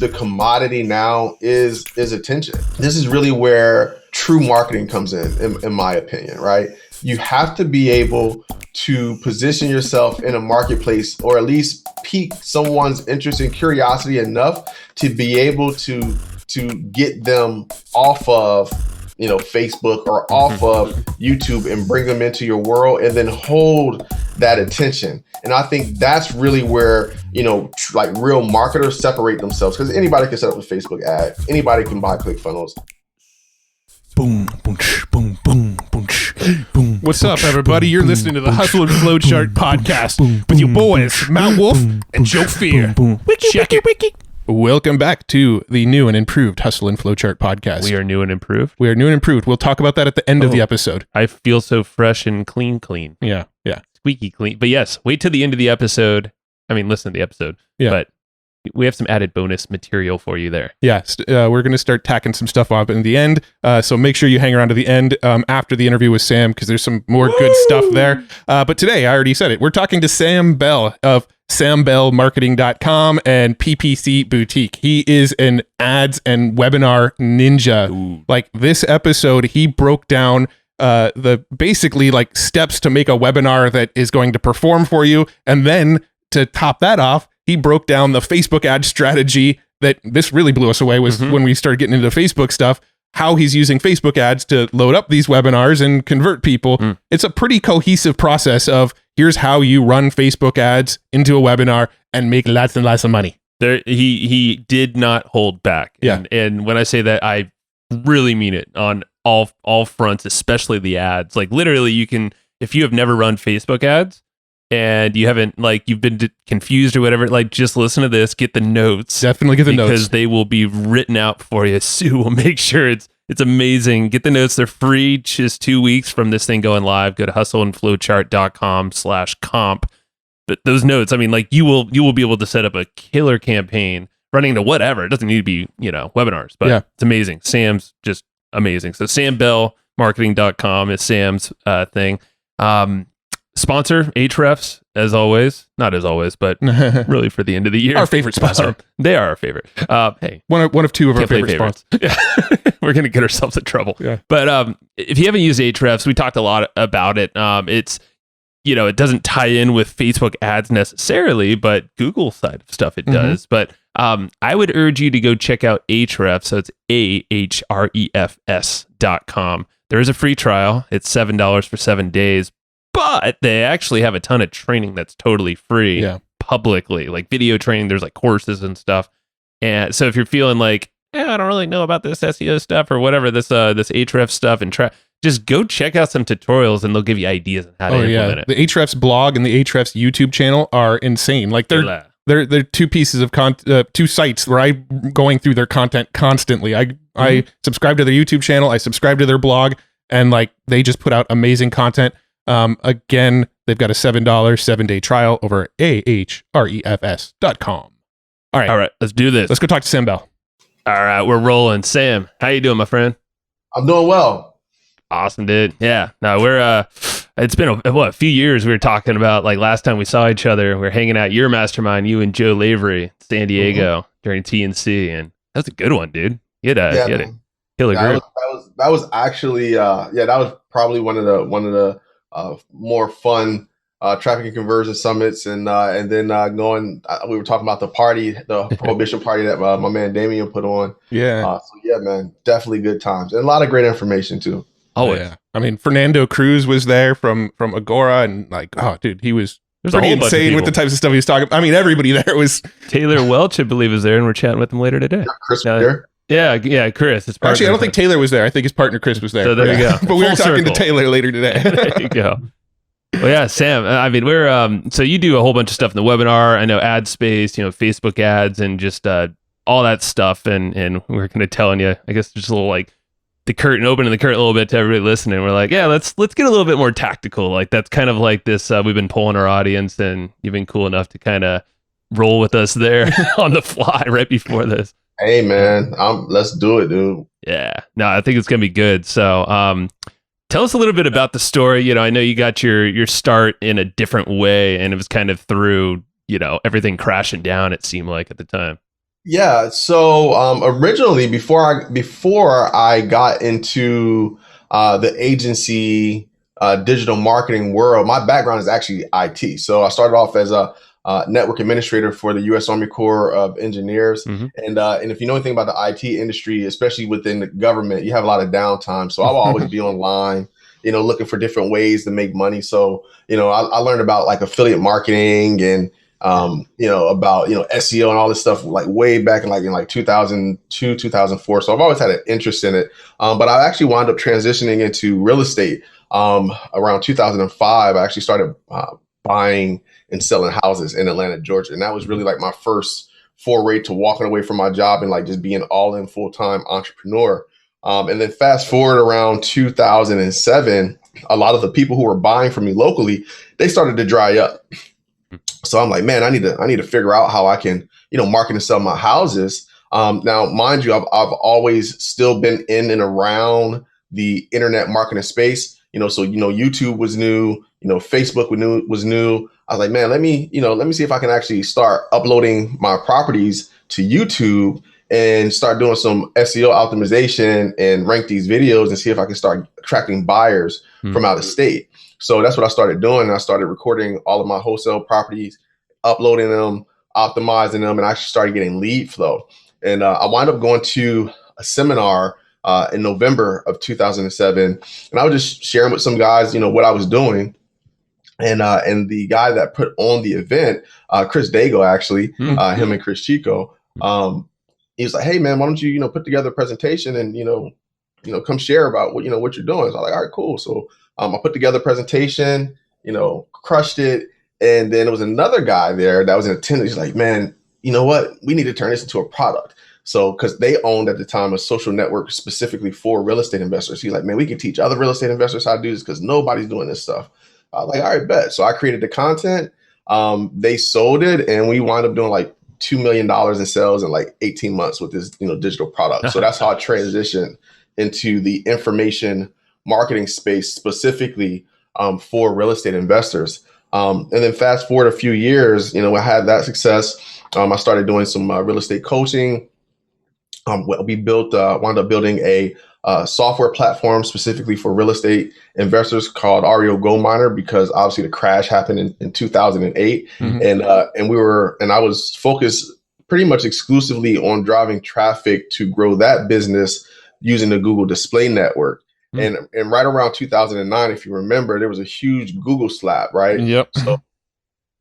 the commodity now is attention. This is really where true marketing comes in my opinion, right? You have to be able to position yourself in a marketplace, or at least pique someone's interest and curiosity enough to be able to get them off of Facebook or off of YouTube and bring them into your world, and then hold that attention. And I think that's really where, like real marketers separate themselves, because anybody can set up a Facebook ad. Anybody can buy ClickFunnels. Boom, boom, boom, boom, boom, boom. What's up, everybody? You're listening to the Hustle and Flowchart podcast with your boys, Mount Wolf and Joe Fear. Check it. Welcome back to the new and improved Hustle and Flowchart podcast. We are new and improved. We'll talk about that at the end of the episode. I feel so fresh and clean. Yeah. Squeaky clean. But yes, wait till the end of the episode. I mean, listen to the episode. Yeah. But we have some added bonus material for you there. Yeah, we're going to start tacking some stuff up in the end. So make sure you hang around to the end after the interview with Sam, because there's some more good stuff there. But today, I already said it, we're talking to Sam Bell of SamBellMarketing.com and PPC Boutique. He is an ads and webinar ninja. Ooh. Like this episode, he broke down the basically like steps to make a webinar that is going to perform for you. And then to top that off, he broke down the Facebook ad strategy that this really blew us away was when we started getting into Facebook stuff, how he's using Facebook ads to load up these webinars and convert people. It's a pretty cohesive process of here's how you run Facebook ads into a webinar and make lots and lots of money. There, he did not hold back. Yeah. And when I say that, I really mean it on all fronts, especially the ads. Like literally you can, if you have never run Facebook ads, and you haven't, like, you've been confused or whatever, like, just listen to this, get the notes. Definitely get the notes. Because they will be written out for you. Sue will make sure it's amazing. Get the notes. They're free, just 2 weeks from this thing going live. Go to hustleandflowchart.com/comp. But those notes, I mean, like, you will be able to set up a killer campaign running to whatever. It doesn't need to be, webinars, but it's amazing. Sam's just amazing. So SamBellMarketing.com is Sam's thing. Sponsor, Ahrefs, as always. Not as always, but really for the end of the year. Our favorite sponsor. They are our favorite. Hey. One of two of our favorite sponsors. Yeah. We're going to get ourselves in trouble. Yeah. But if you haven't used Ahrefs, we talked a lot about it. It's, it doesn't tie in with Facebook ads necessarily, but Google side of stuff it does. But I would urge you to go check out Ahrefs. So it's ahrefs.com. There is a free trial. It's $7 for 7 days. But they actually have a ton of training that's totally free publicly, like video training. There's like courses and stuff. And so if you're feeling like, I don't really know about this SEO stuff or whatever, this Ahrefs stuff, and just go check out some tutorials and they'll give you ideas on how to implement it. The Ahrefs blog and the Ahrefs YouTube channel are insane. Like they're two pieces of two sites where I'm going through their content constantly. I subscribe to their YouTube channel, I subscribe to their blog, and like they just put out amazing content. Again, they've got a $7 7-day trial over ahrefs.com. All right, let's do this. Let's go talk to Sam Bell. All right, we're rolling. Sam, how you doing, my friend? I'm doing well. Awesome, dude. Yeah. No, we're it's been a few years. We were talking about, like, last time we saw each other, we were hanging out at your mastermind, you and Joe Lavery, San Diego during TNC, and that was a good one, dude. You had a killer group. That was actually that was probably one of the more fun traffic and conversion summits, and then we were talking about the prohibition party that my man Damien put on. Man, definitely good times and a lot of great information too. I mean, Fernando Cruz was there from Agora, and like, oh dude, he was pretty insane with the types of stuff he was talking about. I mean, everybody there was. Taylor Welch, I believe, is there, and we're chatting with him later today. Chris was there. Yeah, Chris. Actually, I don't think Taylor was there. I think his partner Chris was there. So there you go. But we were talking to Taylor later today. There you go. Well, yeah, Sam. I mean, we're so you do a whole bunch of stuff in the webinar. I know ad space, Facebook ads, and just all that stuff. And we're kind of telling you, I guess, just a little like opening the curtain a little bit to everybody listening. We're like, yeah, let's get a little bit more tactical. Like that's kind of like this. We've been polling our audience, and you've been cool enough to kind of roll with us there on the fly right before this. Hey man, let's do it, dude. Yeah, no, I think it's gonna be good. So, tell us a little bit about the story. I know you got your start in a different way, and it was kind of through everything crashing down. It seemed like at the time. Yeah. So originally, before I got into the agency digital marketing world, my background is actually IT. So I started off as a network administrator for the U.S. Army Corps of Engineers, Mm-hmm. And if you know anything about the IT industry, especially within the government, you have a lot of downtime. So I will always be online, looking for different ways to make money. So I learned about like affiliate marketing and about, SEO and all this stuff like way back in like 2002, 2004. So I've always had an interest in it. But I actually wound up transitioning into real estate around 2005. I actually started buying and selling houses in Atlanta, Georgia. And that was really like my first foray to walking away from my job and like just being all in full-time entrepreneur. And then fast forward around 2007, a lot of the people who were buying from me locally, they started to dry up. So I'm like, man, I need to figure out how I can, market and sell my houses. Now, mind you, I've always still been in and around the internet marketing space. So YouTube was new. Facebook was new. I was like, man, let me see if I can actually start uploading my properties to YouTube and start doing some SEO optimization and rank these videos and see if I can start attracting buyers from out of state. So that's what I started doing. I started recording all of my wholesale properties, uploading them, optimizing them, and I actually started getting lead flow. And I wound up going to a seminar in November of 2007, and I was just sharing with some guys, what I was doing. And the guy that put on the event, Chris Dago, actually, him and Chris Chico, he was like, "Hey man, why don't you put together a presentation and come share about what what you're doing?" So I'm like, "All right, cool." So I put together a presentation, crushed it. And then there was another guy there that was in attendance. He's like, "Man, you know what? We need to turn this into a product." So because they owned at the time a social network specifically for real estate investors. He's like, "Man, we can teach other real estate investors how to do this because nobody's doing this stuff." I was like, "All right, bet." So I created the content. They sold it, and we wound up doing like $2 million in sales in like 18 months with this digital product. So that's how I transitioned into the information marketing space specifically for real estate investors. And then fast forward a few years, I had that success. I started doing some real estate coaching. We wound up building a software platform specifically for real estate investors called REO Gold Miner, because obviously the crash happened in 2008, and I was focused pretty much exclusively on driving traffic to grow that business using the Google Display Network. And right around 2009, if you remember, there was a huge Google slap, right? Yep. So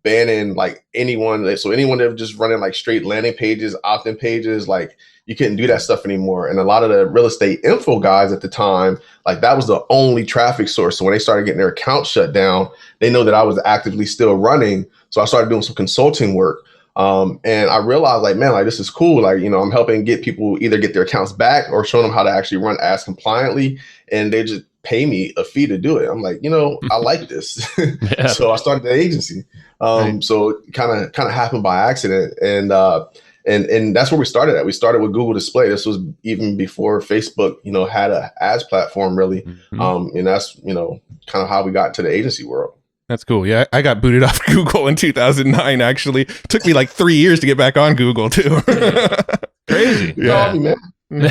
banning like anyone. So anyone that was just running like straight landing pages, opt-in pages, like you couldn't do that stuff anymore. And a lot of the real estate info guys at the time, like that was the only traffic source. So when they started getting their accounts shut down, they know that I was actively still running. So I started doing some consulting work. And I realized like, man, like this is cool. Like, I'm helping get people either get their accounts back or showing them how to actually run ads compliantly. And they just pay me a fee to do it. I'm like, I like this. Yeah. So I started the agency. So it kind of happened by accident. And that's where we started at. We started with Google Display. This was even before Facebook, had a ads platform really. And that's, kind of how we got to the agency world. That's cool. Yeah, I got booted off Google in 2009, actually. It took me like 3 years to get back on Google, too. Crazy. Yeah. Man.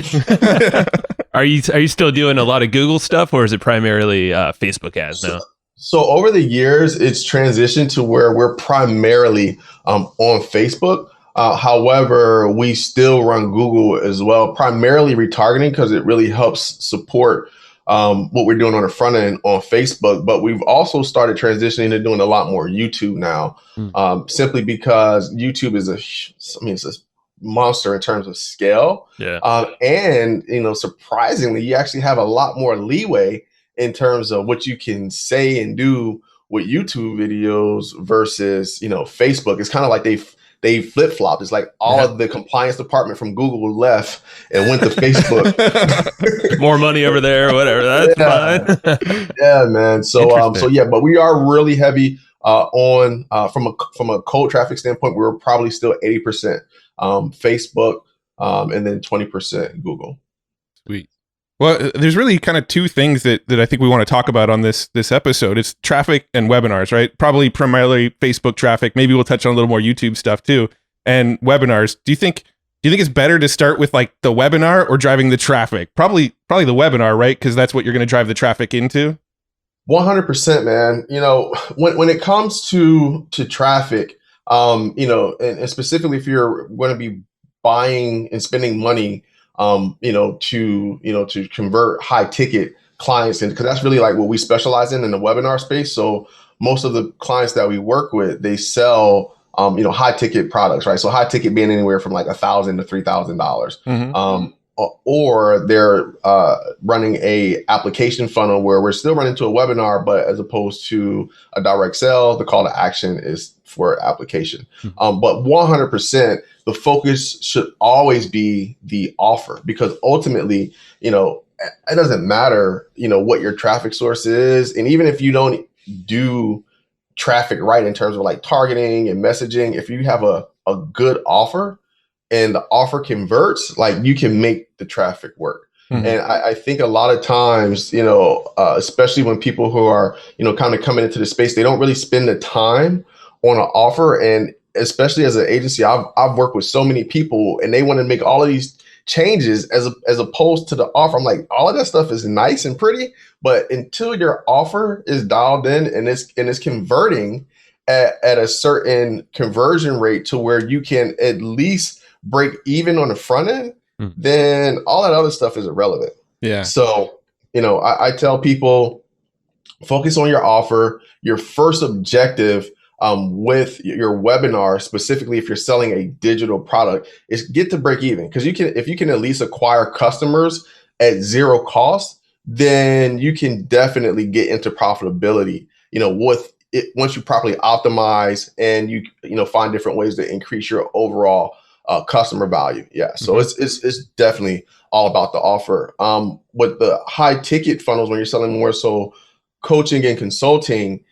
Are you still doing a lot of Google stuff, or is it primarily Facebook ads now? So over the years, it's transitioned to where we're primarily on Facebook. However, we still run Google as well, primarily retargeting because it really helps support what we're doing on the front end on Facebook. But we've also started transitioning to doing a lot more YouTube now, simply because YouTube is it's a monster in terms of scale. Yeah. And, surprisingly, you actually have a lot more leeway in terms of what you can say and do with YouTube videos versus, Facebook. It's kind of like they flip-flopped. It's like all of the compliance department from Google left and went to Facebook. More money over there, whatever. That's fine. Yeah, man. So but we are really heavy on from a cold traffic standpoint. We're probably still 80% Facebook, and then 20% Google. Sweet. Well, there's really kind of two things that I think we want to talk about on this episode. It's traffic and webinars, right? Probably primarily Facebook traffic. Maybe we'll touch on a little more YouTube stuff too. And webinars. Do you think Do you think it's better to start with like the webinar or driving the traffic? Probably the webinar, right? Because that's what you're going to drive the traffic into. 100%, man. When it comes to traffic, and specifically if you're going to be buying and spending money, to convert high ticket clients, and because that's really like what we specialize in the webinar space. So most of the clients that we work with, they sell high ticket products, right? So high ticket being anywhere from like $1,000 to $3,000. Or they're running a application funnel where we're still running to a webinar, but as opposed to a direct sale, the call to action is for application. But 100%, the focus should always be the offer, because ultimately, it doesn't matter, what your traffic source is. And even if you don't do traffic right in terms of like targeting and messaging, if you have a good offer, and the offer converts, like you can make the traffic work. And I think a lot of times, especially when people who are, kind of coming into the space, they don't really spend the time on an offer. And especially as an agency, I've worked with so many people and they want to make all of these changes as opposed to the offer. I'm like, all of that stuff is nice and pretty, but until your offer is dialed in and it's converting at a certain conversion rate to where you can at least break even on the front end, then all that other stuff is irrelevant. Yeah. So, I tell people, focus on your offer. Your first objective with your webinar, specifically if you're selling a digital product, is get to break even. Because if you can at least acquire customers at zero cost, then you can definitely get into profitability, with it once you properly optimize and you find different ways to increase your overall customer value. Yeah. So it's definitely all about the offer. With the high ticket funnels, when you're selling more so coaching and consulting,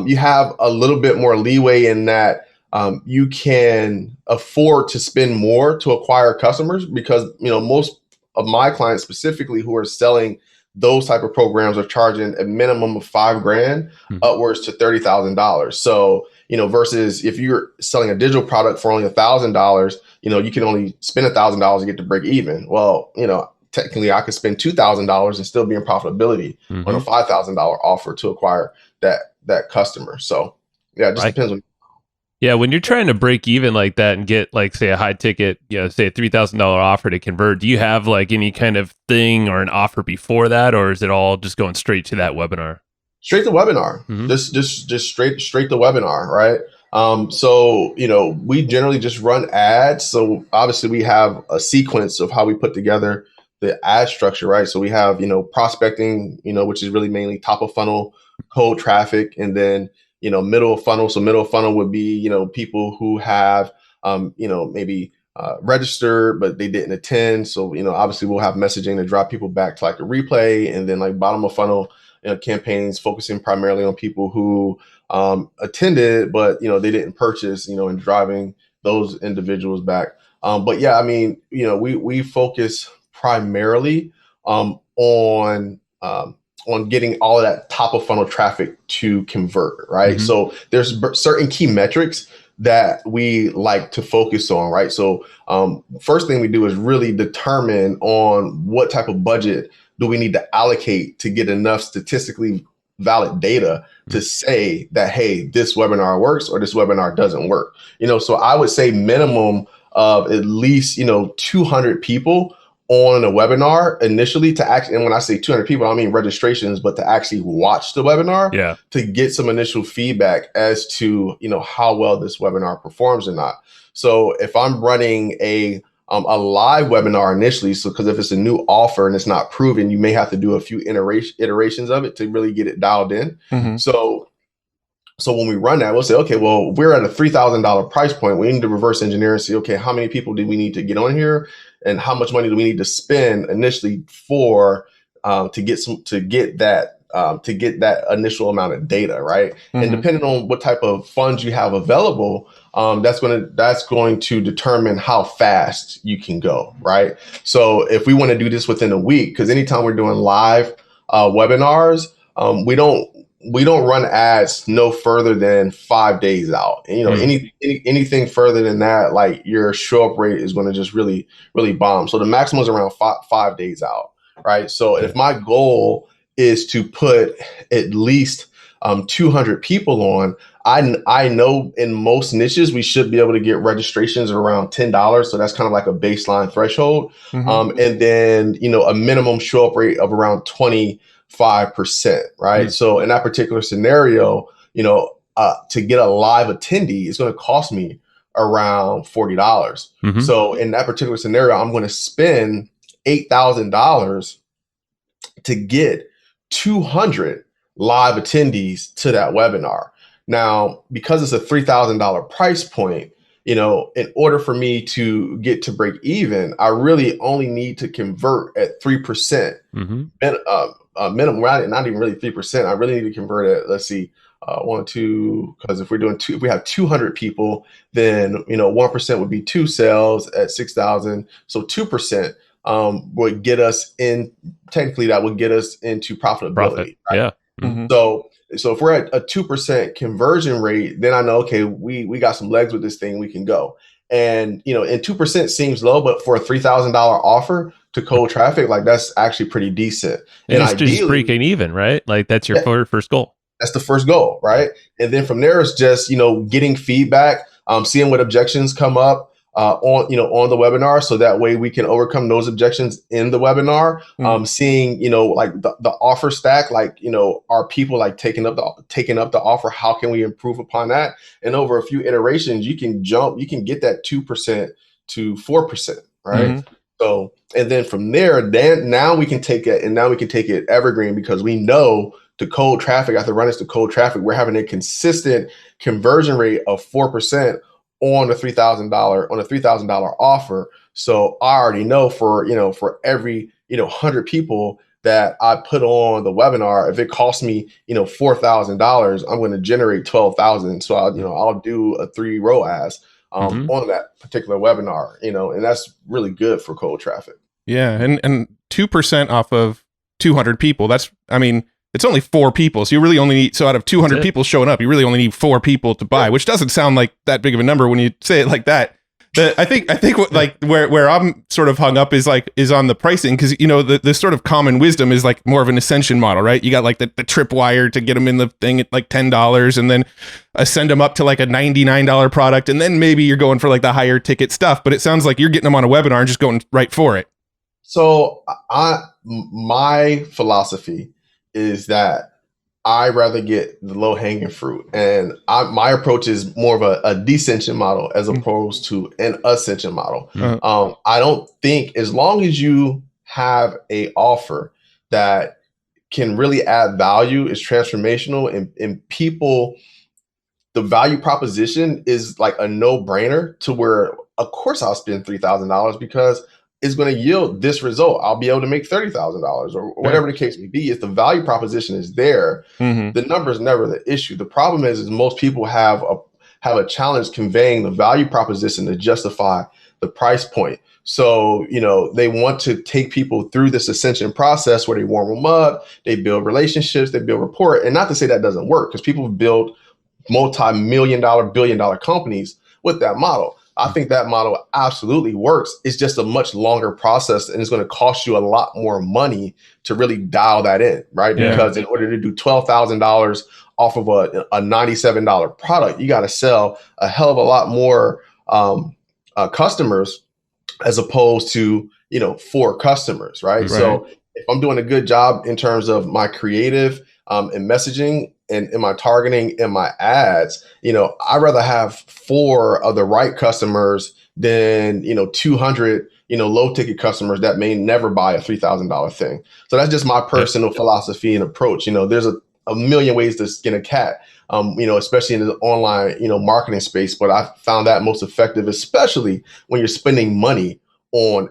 you have a little bit more leeway in that you can afford to spend more to acquire customers, because, most of my clients specifically who are selling those type of programs are charging a minimum of $5,000 upwards to $30,000. So, versus if you're selling a digital product for only $1,000, you can only spend $1,000 to get to break even. Well, technically I could spend $2,000 and still be in profitability on a $5,000 offer to acquire that customer. So yeah, it just depends on. Yeah, when you're trying to break even like that and get like, say, a high ticket, say a $3,000 offer to convert, do you have like any kind of thing or an offer before that, or is it all just going straight to that webinar? Straight to webinar, just straight to webinar, right? So, we generally just run ads. So obviously we have a sequence of how we put together the ad structure, right? So we have, prospecting, which is really mainly top of funnel cold traffic, and then, middle of funnel. So middle of funnel would be, people who have, maybe registered, but they didn't attend. So, obviously we'll have messaging to drive people back to like a replay, and then like bottom of funnel campaigns focusing primarily on people who attended, but, they didn't purchase, and driving those individuals back. But yeah, I mean, we focus primarily on getting all of that top of funnel traffic to convert, right? So there's certain key metrics that we like to focus on, right? So first thing we do is really determine on what type of budget do we need to allocate to get enough statistically valid data to say that, hey, this webinar works or this webinar doesn't work. So I would say minimum of at least, 200 people on a webinar initially to actually, and when I say 200 people, I don't mean registrations, but to actually watch the webinar to get some initial feedback as to, how well this webinar performs or not. So if I'm running a live webinar initially, so because if it's a new offer and it's not proven, you may have to do a few iterations of it to really get it dialed in. So when we run that, we'll say, okay, well, we're at a $3,000 price point. We need to reverse engineer and see, okay, how many people do we need to get on here, and how much money do we need to spend initially for to get that initial amount of data, right? And depending on what type of funds you have available, that's going to determine how fast you can go, right? So if we want to do this within a week, because anytime we're doing live webinars, we don't run ads no further than 5 days out. And, anything further than that, like your show up rate is going to just really, really bomb. So the maximum is around 5 days out, right? So if my goal is to put at least 200 people on, I know in most niches we should be able to get registrations around $10. So that's kind of like a baseline threshold. And then, a minimum show up rate of around 25%, right? So in that particular scenario, to get a live attendee, it's going to cost me around $40. So in that particular scenario, I'm going to spend $8,000 to get 200 live attendees to that webinar. Now, because it's a $3,000 price point, in order for me to get to break even, I really only need to convert at 3%. Minimum, not even really 3%. I really need to convert at, let's see, 1, 2, because if we have 200 people, then 1% would be 2 sales at 6,000. So 2% would get us in. Technically, that would get us into profitability. Right? Yeah. So if we're at a 2% conversion rate, then I know, okay, we got some legs with this thing, we can go. And, and 2% seems low, but for a $3,000 offer to cold traffic, like that's actually pretty decent. And it's just breaking even, right? Like that's your first goal. That's the first goal, right? And then from there, it's just, getting feedback, seeing what objections come up on the webinar. So that way we can overcome those objections in the webinar. Seeing, like the offer stack, like, are people like taking up the offer? How can we improve upon that? And over a few iterations, you can get that 2% to 4%, right? So, and then from there, now we can take it evergreen, because we know to cold traffic, after running to cold traffic, we're having a consistent conversion rate of 4% on a $3,000 offer. So I already know for every 100 people that I put on the webinar, if it costs me $4,000, I'm going to generate 12,000. So I'll do a 3 ROAS on that particular webinar, and that's really good for cold traffic. Yeah, and 2% off of 200 people. It's only 4 people. So you really only need, so out of 200 people showing up, you really only need 4 people to buy, which doesn't sound like that big of a number when you say it like that. I think what, like where I'm sort of hung up is on the pricing, because the sort of common wisdom is like more of an ascension model, right? You got like the tripwire to get them in the thing at like $10, and then send them up to like a $99 product, and then maybe you're going for like the higher ticket stuff. But it sounds like you're getting them on a webinar and just going right for it. So my philosophy is that I rather get the low hanging fruit, and my approach is more of a descension model as opposed to an ascension model. I don't think, as long as you have a offer that can really add value, is transformational, and people, the value proposition is like a no brainer to where, of course, I'll spend $3,000 because is going to yield this result. I'll be able to make $30,000 or whatever the case may be. If the value proposition is there, the number is never the issue. The problem is most people have a challenge conveying the value proposition to justify the price point. So, they want to take people through this ascension process where they warm them up, they build relationships, they build rapport. And not to say that doesn't work, because people build multi-million-dollar, billion-dollar companies with that model. I think that model absolutely works. It's just a much longer process, and it's going to cost you a lot more money to really dial that in, right? Yeah. Because in order to do $12,000 off of a $97 product, you got to sell a hell of a lot more customers as opposed to 4 customers, right? So if I'm doing a good job in terms of my creative and messaging and in my targeting and my ads, I'd rather have 4 of the right customers than 200 low ticket customers that may never buy a $3,000 thing. So that's just my personal philosophy and approach. There's a million ways to skin a cat, especially in the online marketing space. But I found that most effective, especially when you're spending money on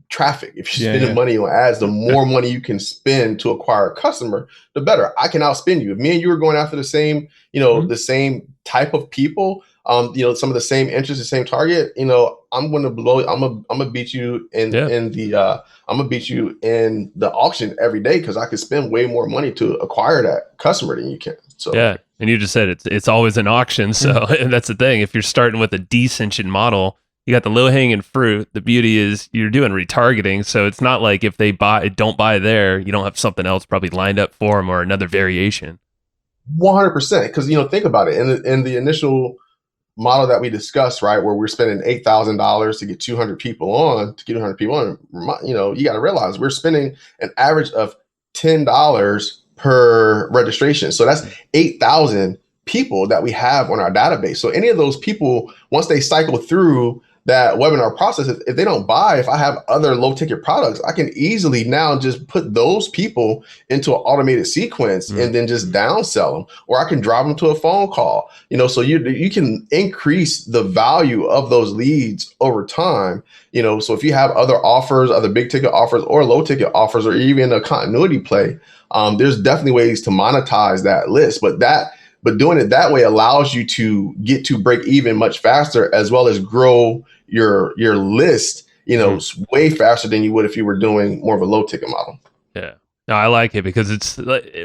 traffic. If you're spending money on ads, the more money you can spend to acquire a customer, the better. I can outspend you. If me and you are going after the same, the same type of people, some of the same interests, the same target, I'm going to I'm going to beat you in the I'm going to beat you in the auction every day because I could spend way more money to acquire that customer than you can. So yeah, and you just said it's always an auction. So and that's the thing. If you're starting with a descension model, you got the low hanging fruit. The beauty is you're doing retargeting, so it's not like if they don't buy there, you don't have something else probably lined up for them or another variation. 100%, because think about it in the initial model that we discussed, right, where we're spending $8,000 to get 200 people on, you got to realize we're spending an average of $10 per registration. So that's 8,000 people that we have on our database. So any of those people, once they cycle through that webinar process, if they don't buy, if I have other low ticket products, I can easily now just put those people into an automated sequence and then just downsell them, or I can drive them to a phone call, so you can increase the value of those leads over time, so if you have other offers, other big ticket offers or low ticket offers, or even a continuity play, there's definitely ways to monetize that list, but doing it that way allows you to get to break even much faster, as well as grow your list, way faster than you would if you were doing more of a low ticket model. Yeah. No, I like it because it's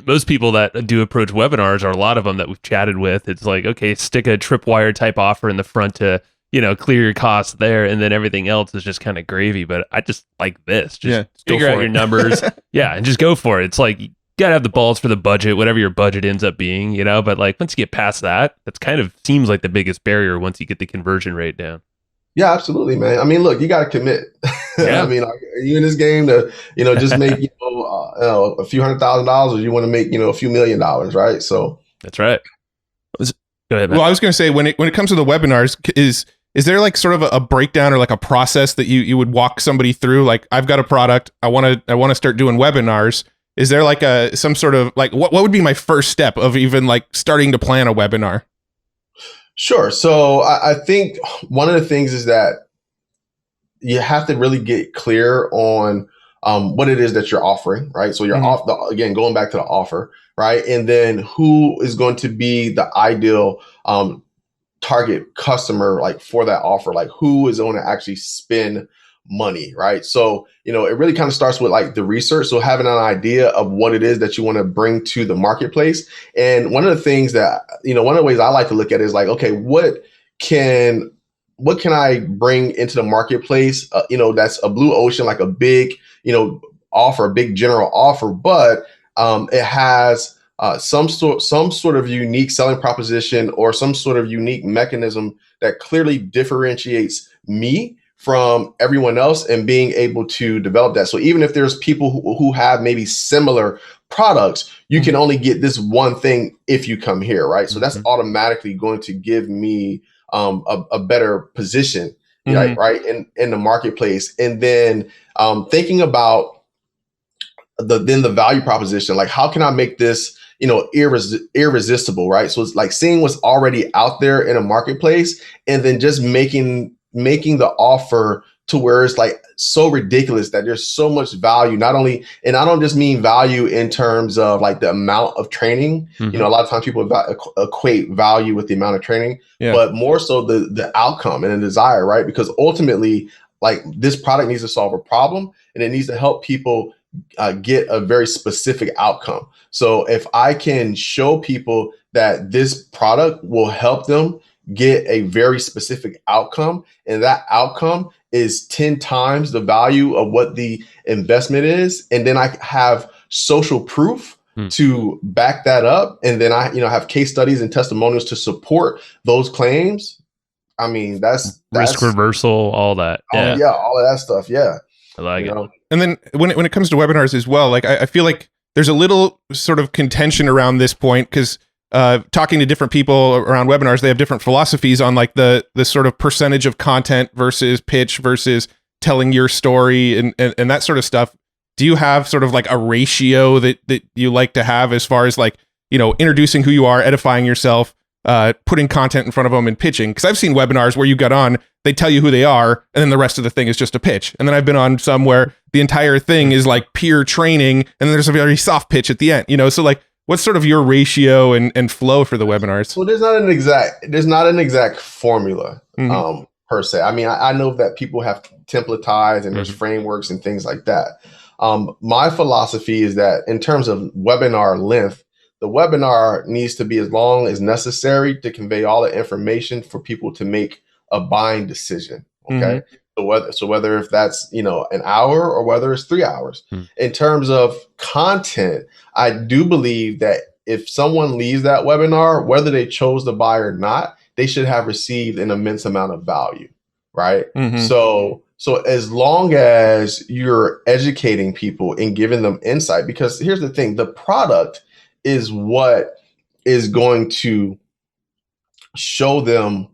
most people that do approach webinars, or a lot of them that we've chatted with, it's like, okay, stick a tripwire type offer in the front to, clear your costs there. And then everything else is just kind of gravy. But I just like this. Just figure out your numbers. Yeah. And just go for it. It's like, you gotta have the balls for the budget, whatever your budget ends up being, but like once you get past that, that's kind of seems like the biggest barrier once you get the conversion rate down. Yeah, absolutely, man. I mean, look, you got to commit. Yeah. I mean, are you in this game to, just make, a few $100,000, or you want to make, a few $1 million, right? So that's right. Go ahead, man. Well, I was going to say, when it comes to the webinars, is there like sort of a breakdown or like a process that you would walk somebody through? Like, I've got a product, I want to start doing webinars. Is there like some sort of like, what would be my first step of even like starting to plan a webinar? Sure. So I think one of the things is that you have to really get clear on what it is that you're offering, right? So you're again, going back to the offer, right? And then who is going to be the ideal target customer, like for that offer, like who is going to actually spend money, right? So, it really kind of starts with like the research. So having an idea of what it is that you want to bring to the marketplace. And one of the things that, one of the ways I like to look at it is like, okay, what can I bring into the marketplace? That's a blue ocean, like a big, offer, a big general offer, but it has some sort of unique selling proposition or some sort of unique mechanism that clearly differentiates me from everyone else, and being able to develop that. So even if there's people who have maybe similar products, you can only get this one thing if you come here, right? So that's automatically going to give me a better position, right, in the marketplace. And then thinking about the value proposition, like how can I make this irresistible, right? So it's like seeing what's already out there in a marketplace, and then just making the offer to where it's like so ridiculous that there's so much value, not only, and I don't just mean value in terms of like the amount of training, a lot of times people equate value with the amount of training, but more so the outcome and the desire, right? Because ultimately, like this product needs to solve a problem, and it needs to help people get a very specific outcome. So if I can show people that this product will help them get a very specific outcome, and that outcome is 10 times the value of what the investment is, and then I have social proof to back that up, and then I have case studies and testimonials to support those claims. I mean, that's risk reversal, all that. All of that stuff. Yeah, I like it. And then when it comes to webinars as well, like I feel like there's a little sort of contention around this point, because talking to different people around webinars, they have different philosophies on like the sort of percentage of content versus pitch versus telling your story and that sort of stuff. Do you have sort of like a ratio that you like to have as far as like, introducing who you are, edifying yourself, putting content in front of them and pitching? Because I've seen webinars where you get on, they tell you who they are, and then the rest of the thing is just a pitch. And then I've been on some where the entire thing is like peer training, and then there's a very soft pitch at the end, So like, what's sort of your ratio and flow for the webinars? So there's not an exact formula per se. I mean, I know that people have templatized and there's frameworks and things like that. My philosophy is that in terms of webinar length, the webinar needs to be as long as necessary to convey all the information for people to make a buying decision. Okay. So whether if that's, an hour or whether it's 3 hours. In terms of content, I do believe that if someone leaves that webinar, whether they chose to buy or not, they should have received an immense amount of value. Right. So as long as you're educating people and giving them insight, because here's the thing, the product is what is going to show them,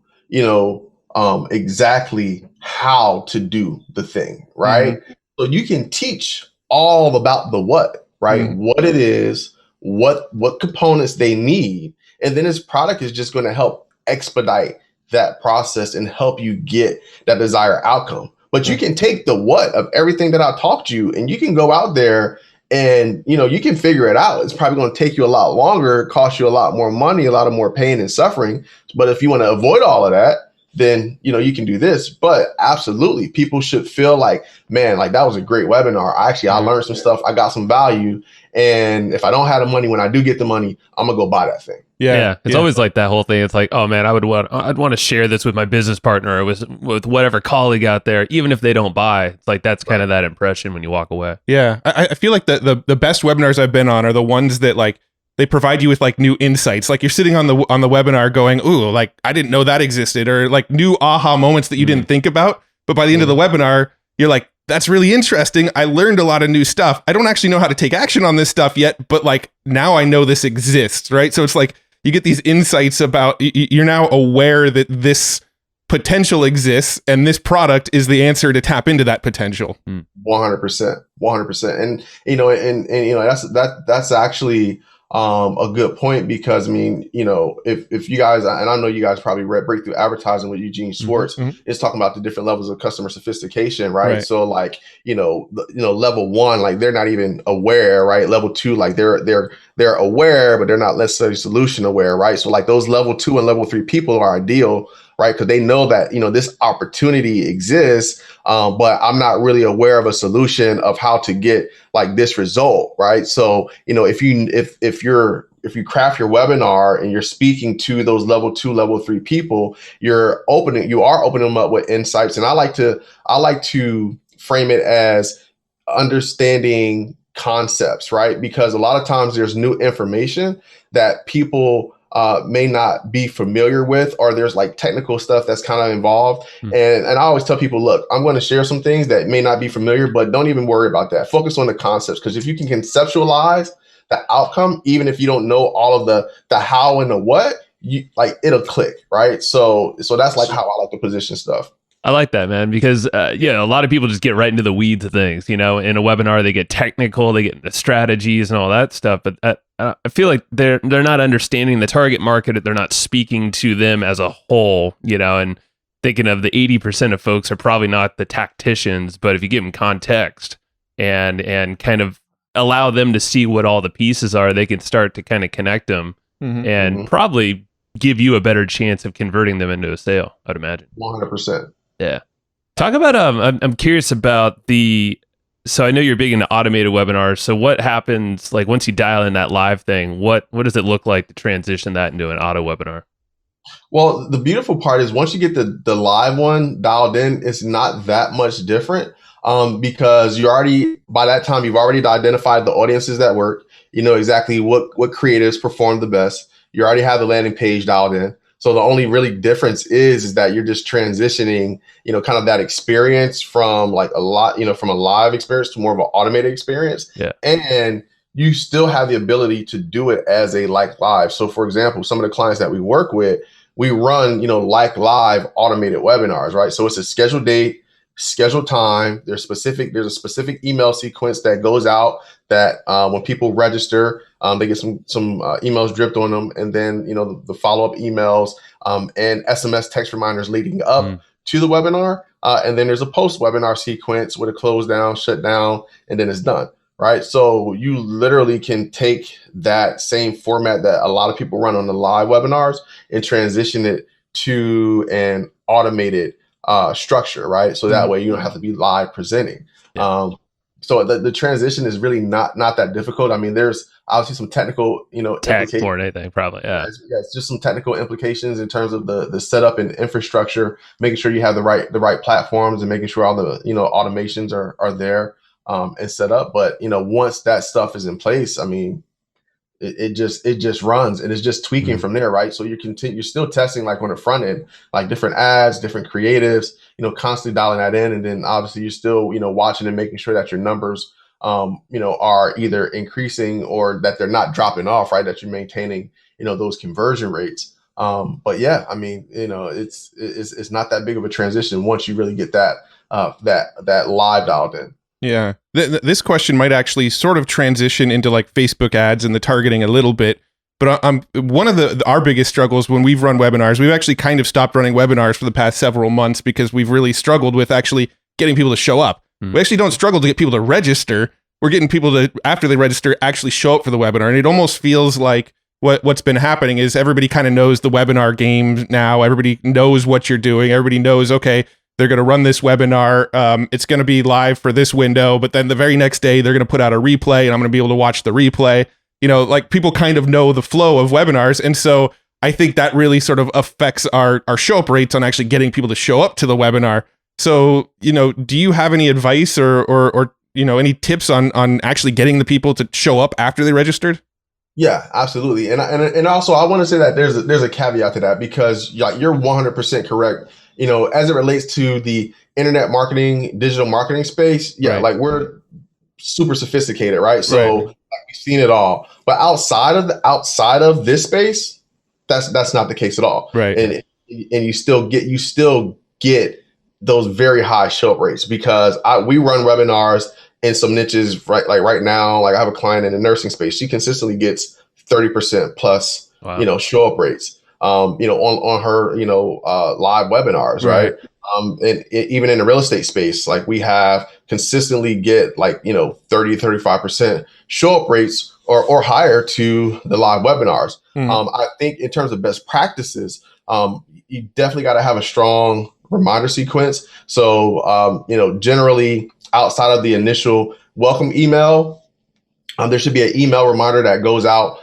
exactly how to do the thing, right? So you can teach all about the what, right? What it is, what components they need, and then this product is just going to help expedite that process and help you get that desired outcome. But you can take the what of everything that I talked to you, and you can go out there and, you can figure it out. It's probably going to take you a lot longer, cost you a lot more money, a lot of more pain and suffering. But if you want to avoid all of that, then, you can do this. But absolutely, people should feel like, man, like that was a great webinar. I learned some stuff. I got some value. And if I don't have the money, when I do get the money, I'm going to go buy that thing. Yeah. It's always like that whole thing. It's like, oh man, I'd want to share this with my business partner or with whatever colleague out there, even if they don't buy. It's like, that's kind of that impression when you walk away. Yeah. I feel like the best webinars I've been on are the ones that like, they provide you with like new insights. Like you're sitting on the webinar going, ooh, like I didn't know that existed, or like new aha moments that you didn't think about. But by the end of the webinar, you're like, that's really interesting. I learned a lot of new stuff. I don't actually know how to take action on this stuff yet, but like now I know this exists, right? So it's like you get these insights about, you're now aware that this potential exists and this product is the answer to tap into that potential. 100%. And that's actually a good point, because I mean, if you guys, and I know you guys probably read Breakthrough Advertising with Eugene Schwartz, is talking about the different levels of customer sophistication, right? So like, level 1, like they're not even aware, right? Level 2, like they're aware, but they're not necessarily solution aware, right? So like those level 2 and level 3 people are ideal, right? Because they know that, this opportunity exists, but I'm not really aware of a solution of how to get like this result, right? So, if you craft your webinar and you're speaking to those level 2, level 3 people, you are opening them up with insights. And I like to frame it as understanding concepts, right? Because a lot of times there's new information that people may not be familiar with, or there's like technical stuff that's kind of involved. And I always tell people, look, I'm going to share some things that may not be familiar, but don't even worry about that. Focus on the concepts, because if you can conceptualize the outcome, even if you don't know all of the how and the what, it'll click, right? So that's like how I like to position stuff. I like that, man, because a lot of people just get right into the weeds of things. In a webinar, they get technical, they get into strategies and all that stuff. But I feel like they're not understanding the target market. They're not speaking to them as a whole, and thinking of the 80% of folks are probably not the tacticians. But if you give them context and kind of allow them to see what all the pieces are, they can start to kind of connect them and probably give you a better chance of converting them into a sale, I'd imagine. 100%. Yeah. Talk about, I'm curious about so I know you're big into automated webinars. So what happens, like once you dial in that live thing, what does it look like to transition that into an auto webinar? Well, the beautiful part is once you get the live one dialed in, it's not that much different, because by that time, you've already identified the audiences that work. You know exactly what creatives perform the best. You already have the landing page dialed in. So the only really difference is that you're just transitioning, kind of that experience from from a live experience to more of an automated experience. Yeah. And you still have the ability to do it as a live. So for example, some of the clients that we work with, we run, live automated webinars, right? So it's a scheduled date, scheduled time. There's a specific email sequence that goes out that when people register, they get some emails dripped on them, and then the follow-up emails and SMS text reminders leading up to the webinar, and then there's a post-webinar sequence with a close down, shut down, and then it's done. right? So you literally can take that same format that a lot of people run on the live webinars and transition it to an automated structure, right? So that way you don't have to be live presenting. Yeah. So the transition is really not that difficult. I mean, there's obviously some technical, Tech implications. more than anything, probably. Yeah. It's just some technical implications in terms of the setup and infrastructure, making sure you have the right platforms and making sure all the automations are there and set up. But once that stuff is in place, I mean, it just runs, and it's just tweaking from there, right? So you're still testing like on the front end, like different ads, different creatives, constantly dialing that in, and then obviously you're still watching and making sure that your numbers are either increasing or that they're not dropping off, right? That you're maintaining those conversion rates. But yeah, I mean, it's not that big of a transition once you really get that live dialed in. Yeah. This question might actually sort of transition into like Facebook ads and the targeting a little bit. But one of our biggest struggles when we've run webinars, we've actually kind of stopped running webinars for the past several months because we've really struggled with actually getting people to show up. We actually don't struggle to get people to register. We're getting people to, after they register, actually show up for the webinar. And it almost feels like what's been happening is everybody kind of knows the webinar game now. Everybody knows what you're doing. Everybody knows, okay, they're going to run this webinar. It's going to be live for this window, but then the very next day they're going to put out a replay and I'm going to be able to watch the replay. Like people kind of know the flow of webinars. And so I think that really sort of affects our show up rates on actually getting people to show up to the webinar. So, do you have any advice or any tips on actually getting the people to show up after they registered? Yeah, absolutely. And also I want to say that there's a caveat to that, because you're 100% correct. As it relates to the internet marketing, digital marketing space, yeah, right. Like we're super sophisticated, right? So right. Like, we've seen it all. But outside of this space, that's not the case at all. Right. And you still get those very high show up rates, because we run webinars in some niches, right? Like right now, like I have a client in the nursing space. She consistently gets 30% plus, wow. Show up rates. On her, live webinars, right? And even in the real estate space, like we have consistently get like, 30-35% show up rates or higher to the live webinars. I think in terms of best practices, you definitely got to have a strong reminder sequence. So, generally outside of the initial welcome email, there should be an email reminder that goes out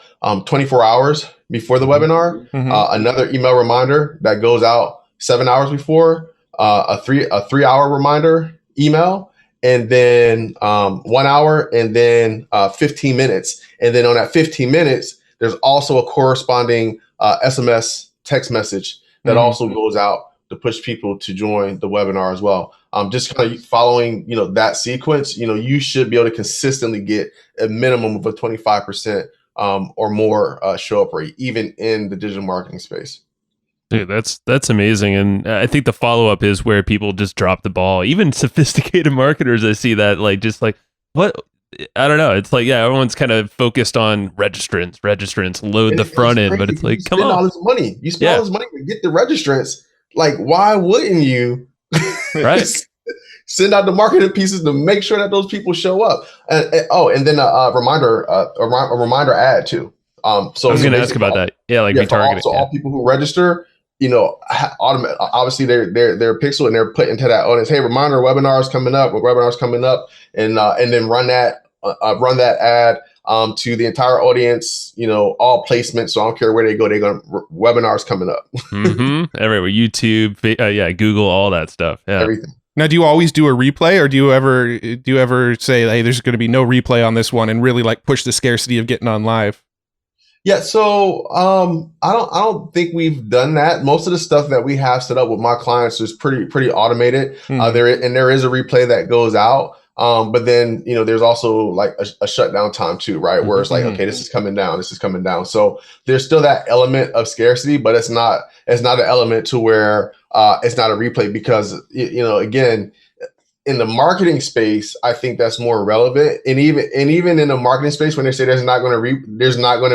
24 hours before the webinar, another email reminder that goes out 7 hours before, a 3 hour reminder email, and then 1 hour, and then 15 minutes. And then on that 15 minutes, there's also a corresponding SMS text message that also goes out to push people to join the webinar as well. Just kind of following, that sequence, you should be able to consistently get a minimum of a 25% or more show up rate, even in the digital marketing space. Dude, that's amazing. And I think the follow up is where people just drop the ball. Even sophisticated marketers, I see that what? I don't know. It's like, yeah, everyone's kind of focused on registrants, load the front end, but it's like, come on. All this money. You spend all this money to get the registrants. Like, why wouldn't you right. send out the marketing pieces to make sure that those people show up? And then a reminder ad too. So I was going to ask about that. Yeah, like retargeting. So all people who register, obviously they're pixel and they're put into that audience. Hey, reminder, webinars coming up, and then run that ad to the entire audience. All placements. So I don't care where they go. They're going webinars coming up. Everywhere, YouTube, Google, all that stuff. Yeah, everything. Now, do you always do a replay, or do you ever say, hey, there's going to be no replay on this one, and really like push the scarcity of getting on live? Yeah, so I don't think we've done that. Most of the stuff that we have set up with my clients is pretty automated. There is a replay that goes out, but then there's also like a shutdown time too, right? Where it's like, okay, this is coming down. So there's still that element of scarcity, but it's not an element to where it's not a replay, because again, in the marketing space, I think that's more relevant. And even in the marketing space, when they say there's not going to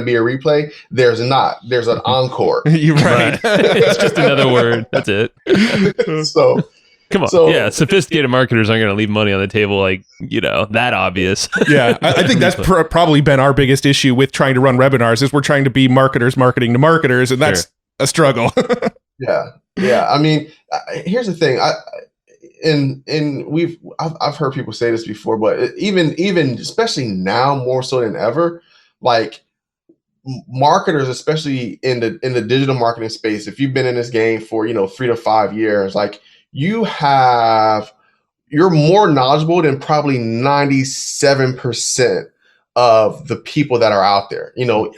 be a replay, there's an encore. You're right. It's just another word. That's it. So Come on. So Yeah. Sophisticated marketers aren't going to leave money on the table like, that obvious. Yeah, I think that's probably been our biggest issue with trying to run webinars is we're trying to be marketers marketing to marketers, and that's a struggle. yeah. I mean, here's the thing. I've heard people say this before, but even especially now more so than ever, like marketers, especially in the digital marketing space, if you've been in this game for 3 to 5 years, like you're more knowledgeable than probably 97% of the people that are out there.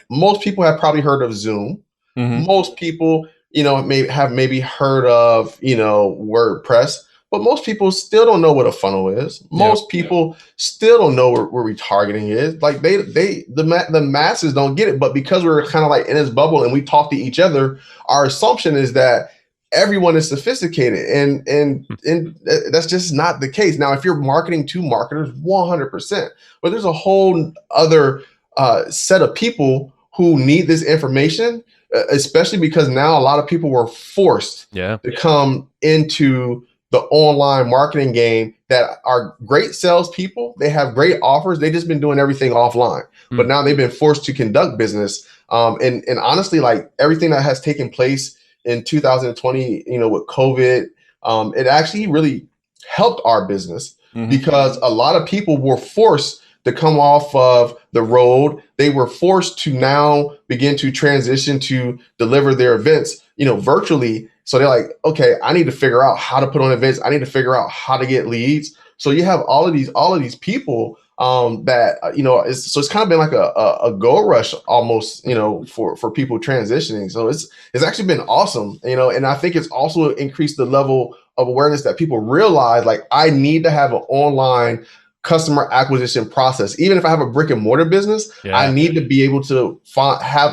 Most people have probably heard of Zoom. Mhm. Most people, maybe heard of, WordPress, but most people still don't know what a funnel is. Most people still don't know where retargeting is. Like the masses don't get it, but because we're kind of like in this bubble and we talk to each other, our assumption is that everyone is sophisticated, and that's just not the case. Now, if you're marketing to marketers, 100%, but there's a whole other set of people who need this information, especially because now a lot of people were forced to come into the online marketing game that are great salespeople. They have great offers. They just been doing everything offline, but now they've been forced to conduct business. And honestly, like everything that has taken place in 2020, with COVID, it actually really helped our business because a lot of people were forced to come off of the road. They were forced to now begin to transition to deliver their events, virtually. So they're like, okay, I need to figure out how to put on events. I need to figure out how to get leads. So you have all of these people that it's kind of been like a gold rush almost, for people transitioning. So it's actually been awesome, and I think it's also increased the level of awareness that people realize, like, I need to have an online customer acquisition process. Even if I have a brick and mortar business, I need to be able to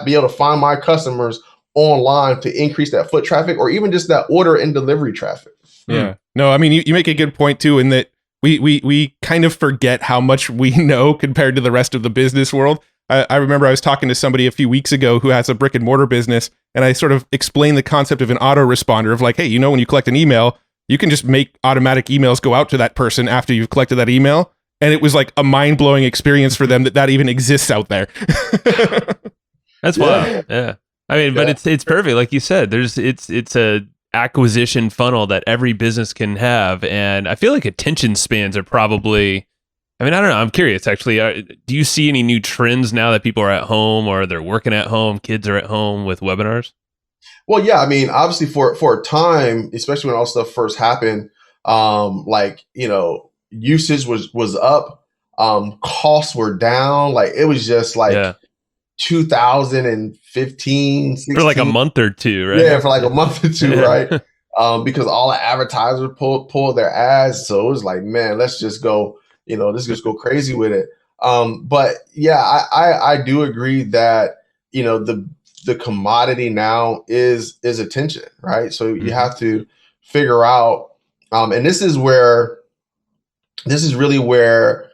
be able to find my customers online to increase that foot traffic or even just that order and delivery traffic. Yeah. No, I mean, you make a good point too, in that we kind of forget how much we know compared to the rest of the business world. I remember I was talking to somebody a few weeks ago who has a brick and mortar business, and I sort of explained the concept of an autoresponder of like, hey, when you collect an email, you can just make automatic emails go out to that person after you've collected that email. And it was like a mind-blowing experience for them that even exists out there. That's wild. Yeah. I mean, but it's perfect. Like you said, it's a acquisition funnel that every business can have. And I feel like attention spans are probably, I mean, I don't know. I'm curious, actually. Do you see any new trends now that people are at home or they're working at home, kids are at home with webinars? Well, yeah, I mean, obviously for a time, especially when all stuff first happened, usage was up, costs were down. Like it was just like 2015, 16. For like a month or two, right? Yeah, for like a month or two, right? Because all the advertisers pulled their ads. So it was like, man, let's just go, let's just go crazy with it. But yeah, I do agree that, the commodity now is attention, right? So you have to figure out, and this is really where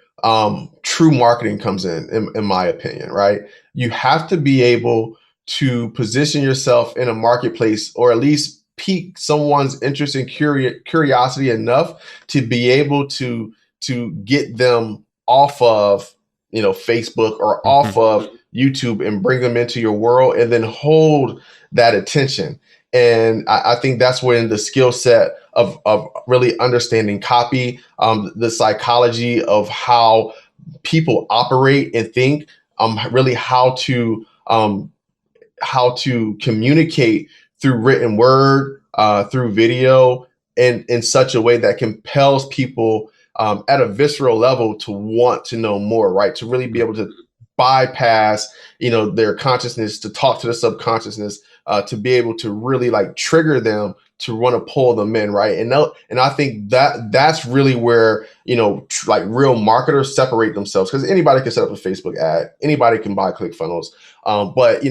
true marketing comes in my opinion, right? You have to be able to position yourself in a marketplace, or at least pique someone's interest and curiosity enough to be able to get them off of Facebook or off of YouTube and bring them into your world, and then hold that attention. And I think that's when the skill set of really understanding copy, the psychology of how people operate and think, really how to communicate through written word, through video, and in such a way that compels people at a visceral level to want to know more, right? To really be able to bypass, their consciousness, to talk to the subconsciousness, to be able to really like trigger them to want to pull them in, right? And I think that's really where like real marketers separate themselves, because anybody can set up a Facebook ad, anybody can buy ClickFunnels, but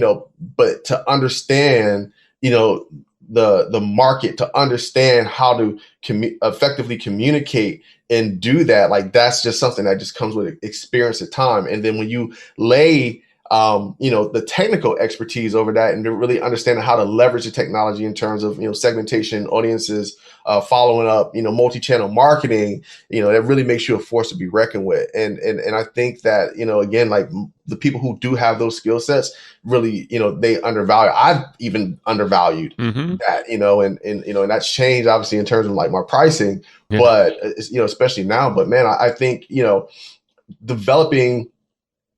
to understand the market, to understand how to effectively communicate and do that, like that's just something that just comes with experience of time. And then when you lay the technical expertise over that, and really understanding how to leverage the technology in terms of, segmentation, audiences, following up, multi-channel marketing, that really makes you a force to be reckoned with. And I think that, again, like the people who do have those skill sets really, they undervalue. I've even undervalued that, and that's changed obviously in terms of like my pricing, but especially now. But man, I think, developing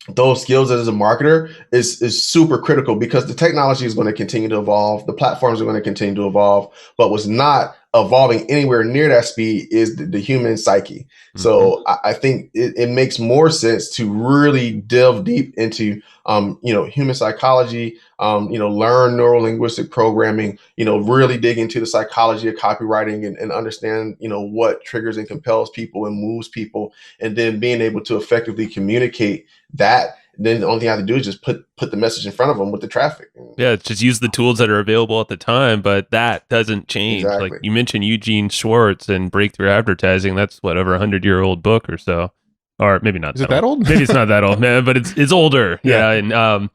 those skills as a marketer is super critical, because the technology is going to continue to evolve. The platforms are going to continue to evolve, but what's not evolving anywhere near that speed is the human psyche. So I think it makes more sense to really delve deep into, human psychology, learn neuro-linguistic programming, really dig into the psychology of copywriting and understand, what triggers and compels people and moves people, and then being able to effectively communicate that. Then the only thing I have to do is just put the message in front of them with the traffic. Yeah, just use the tools that are available at the time, but that doesn't change. Exactly. Like you mentioned Eugene Schwartz and Breakthrough Advertising. That's what, over 100-year-old book or so, or maybe not. Is it that old? Maybe it's not that old, man, but it's older. Yeah. And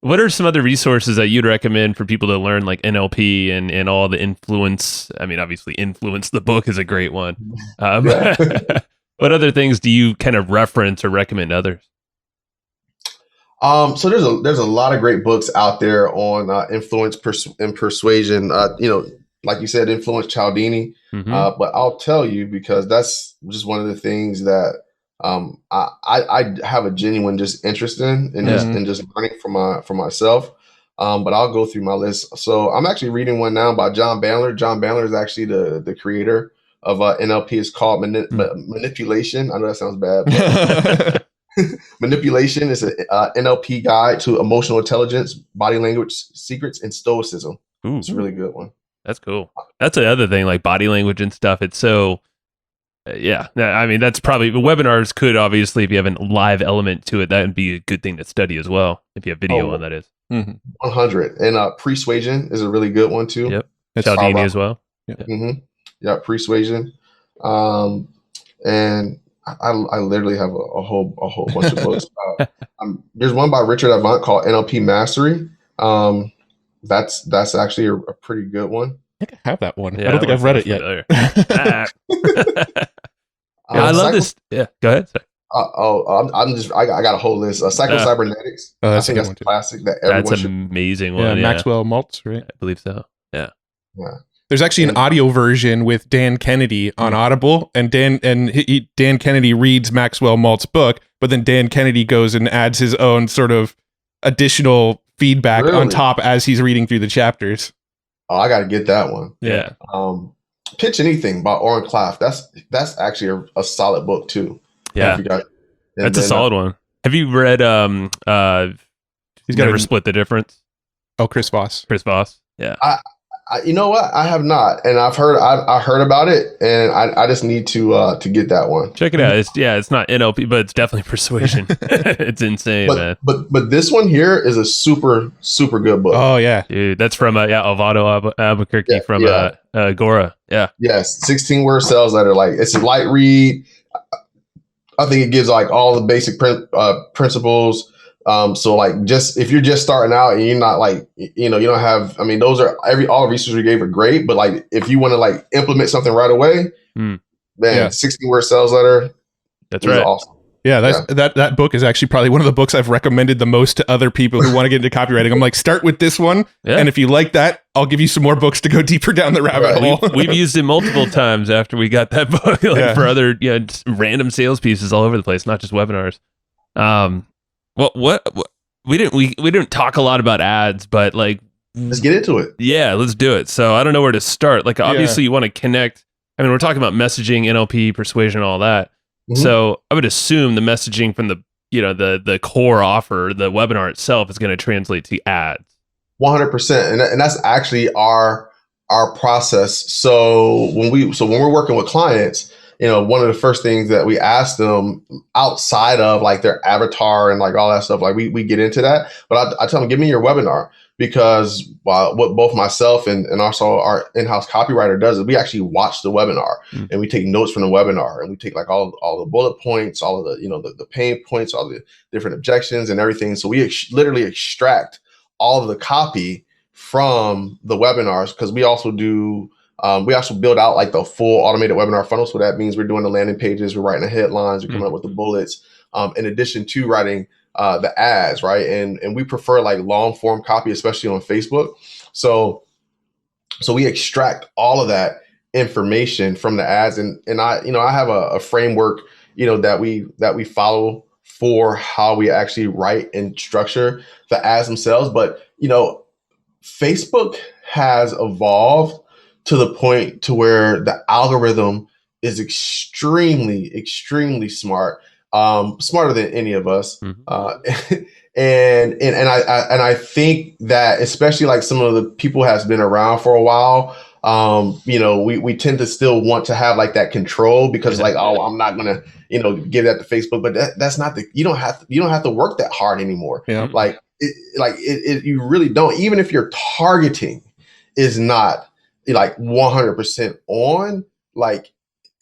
what are some other resources that you'd recommend for people to learn like NLP and all the influence? I mean, obviously, Influence the book is a great one. What other things do you kind of reference or recommend to others? So there's a lot of great books out there on influence and persuasion. Like you said, Influence Cialdini. But I'll tell you, because that's just one of the things that I have a genuine just interest in, and just learning for myself. But I'll go through my list. So I'm actually reading one now by John Bandler. John Bandler is actually the creator of NLP. It's called Manipulation. I know that sounds bad, but Manipulation is an NLP guide to emotional intelligence, body language secrets, and stoicism. Ooh. It's a really good one. That's cool. That's the other thing, like body language and stuff. It's so, I mean, that's probably, webinars could obviously, if you have a live element to it, that would be a good thing to study as well. If you have video on, that is. 100. And Persuasion is a really good one too. Yep. Cialdini as well. Yeah. Persuasion. And I literally have a whole bunch of books. There's one by Richard Avant called NLP Mastery. That's actually a pretty good one. I think I have that one. I don't think I've read it yet. I love this. Yeah, go ahead. I got a whole list. Psycho-Cybernetics. Oh, that's I think that's a classic that everyone That's an amazing one. Yeah, Maxwell Maltz, right? I believe so. Yeah. There's actually an audio version with Dan Kennedy on Audible, and Dan Kennedy reads Maxwell Maltz's book, but then Dan Kennedy goes and adds his own sort of additional feedback on top as he's reading through the chapters. Oh, I got to get that one. Yeah. Pitch Anything by Oren Klaff. That's actually a solid book too. Yeah. That's a solid one. Have you read He's Never Split the Difference? Oh, Chris Voss. Yeah. You know what? I have not, and I heard about it, and I just need to get that one. Check it out. It's not NLP, but it's definitely persuasion. It's insane, man. But this one here is a super good book. Oh yeah, dude, that's from Alvaro Albuquerque from Agora. Yeah. Yes, 16-word sales letter. Like, it's a light read. I think it gives like all the basic principles. So like, just if you're just starting out and you're not like, you don't have, I mean, all the research we gave are great, but like, if you want to like implement something right away, man, 16-word sales letter. That's right. Awesome. Yeah, that book is actually probably one of the books I've recommended the most to other people who want to get into copywriting. I'm like, start with this one, and if you like that, I'll give you some more books to go deeper down the rabbit hole. We've used it multiple times after we got that book, for other random sales pieces all over the place, not just webinars. What we didn't talk a lot about ads, but like, let's get into it. Yeah, let's do it. So I don't know where to start. Like, obviously you want to connect. I mean, we're talking about messaging, NLP, persuasion, all that. So I would assume the messaging from the core offer, the webinar itself, is going to translate to ads. 100%, and that's actually our process. So when we're working with clients, one of the first things that we ask them outside of like their avatar and like all that stuff, like we get into that, but I tell them, give me your webinar, because what both myself and also our in-house copywriter does is we actually watch the webinar and we take notes from the webinar, and we take like all the bullet points, all of the, the pain points, all the different objections and everything. So we literally extract all of the copy from the webinars, because we also build out like the full automated webinar funnel. So that means we're doing the landing pages, we're writing the headlines, we're coming up with the bullets, in addition to writing the ads, right? And we prefer like long form copy, especially on Facebook. So we extract all of that information from the ads, and I have a framework, that we follow for how we actually write and structure the ads themselves. But Facebook has evolved to the point to where the algorithm is extremely, extremely smart, smarter than any of us. And I think that, especially like some of the people has been around for a while, we tend to still want to have like that control, because like, oh, I'm not gonna, give that to Facebook, but that's not you don't have to work that hard anymore. Yeah. You really don't, even if your targeting is not like 100% on, like,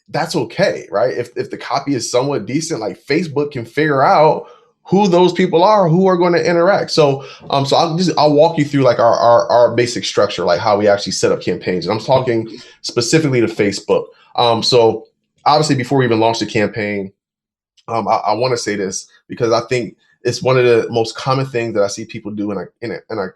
that's okay, right? If the copy is somewhat decent, like Facebook can figure out who those people are who are going to interact. So I'll walk you through like our basic structure, like how we actually set up campaigns. And I'm talking specifically to Facebook. So obviously before we even launch the campaign, I want to say this because I think it's one of the most common things that I see people do, and I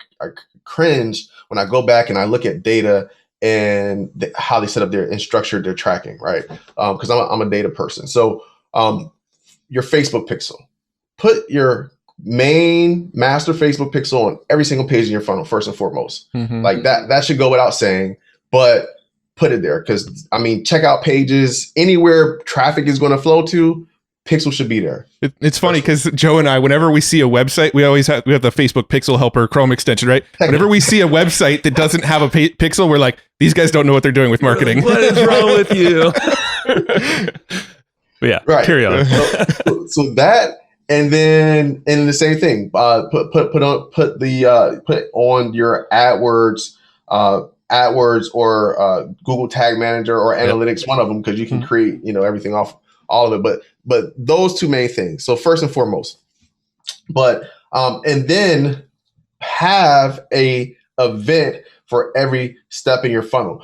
cringe when I go back and I look at data and how they set up and structure their tracking, right? Because I'm a data person. So your Facebook pixel, put your main master Facebook pixel on every single page in your funnel first and foremost. Like that should go without saying, but put it there, because checkout pages, anywhere traffic is going to flow to, pixel should be there. It's funny because Joe and I, whenever we see a website, we have the Facebook Pixel Helper Chrome extension, right? Whenever we see a website that doesn't have a pixel, we're like, these guys don't know what they're doing with marketing. What is wrong with you? But yeah, right. Carry on. So that, and then the same thing. Put on your AdWords or Google Tag Manager or Analytics, one of them, because you can create everything off all of it. But those two main things. So first and foremost, and then have a event for every step in your funnel.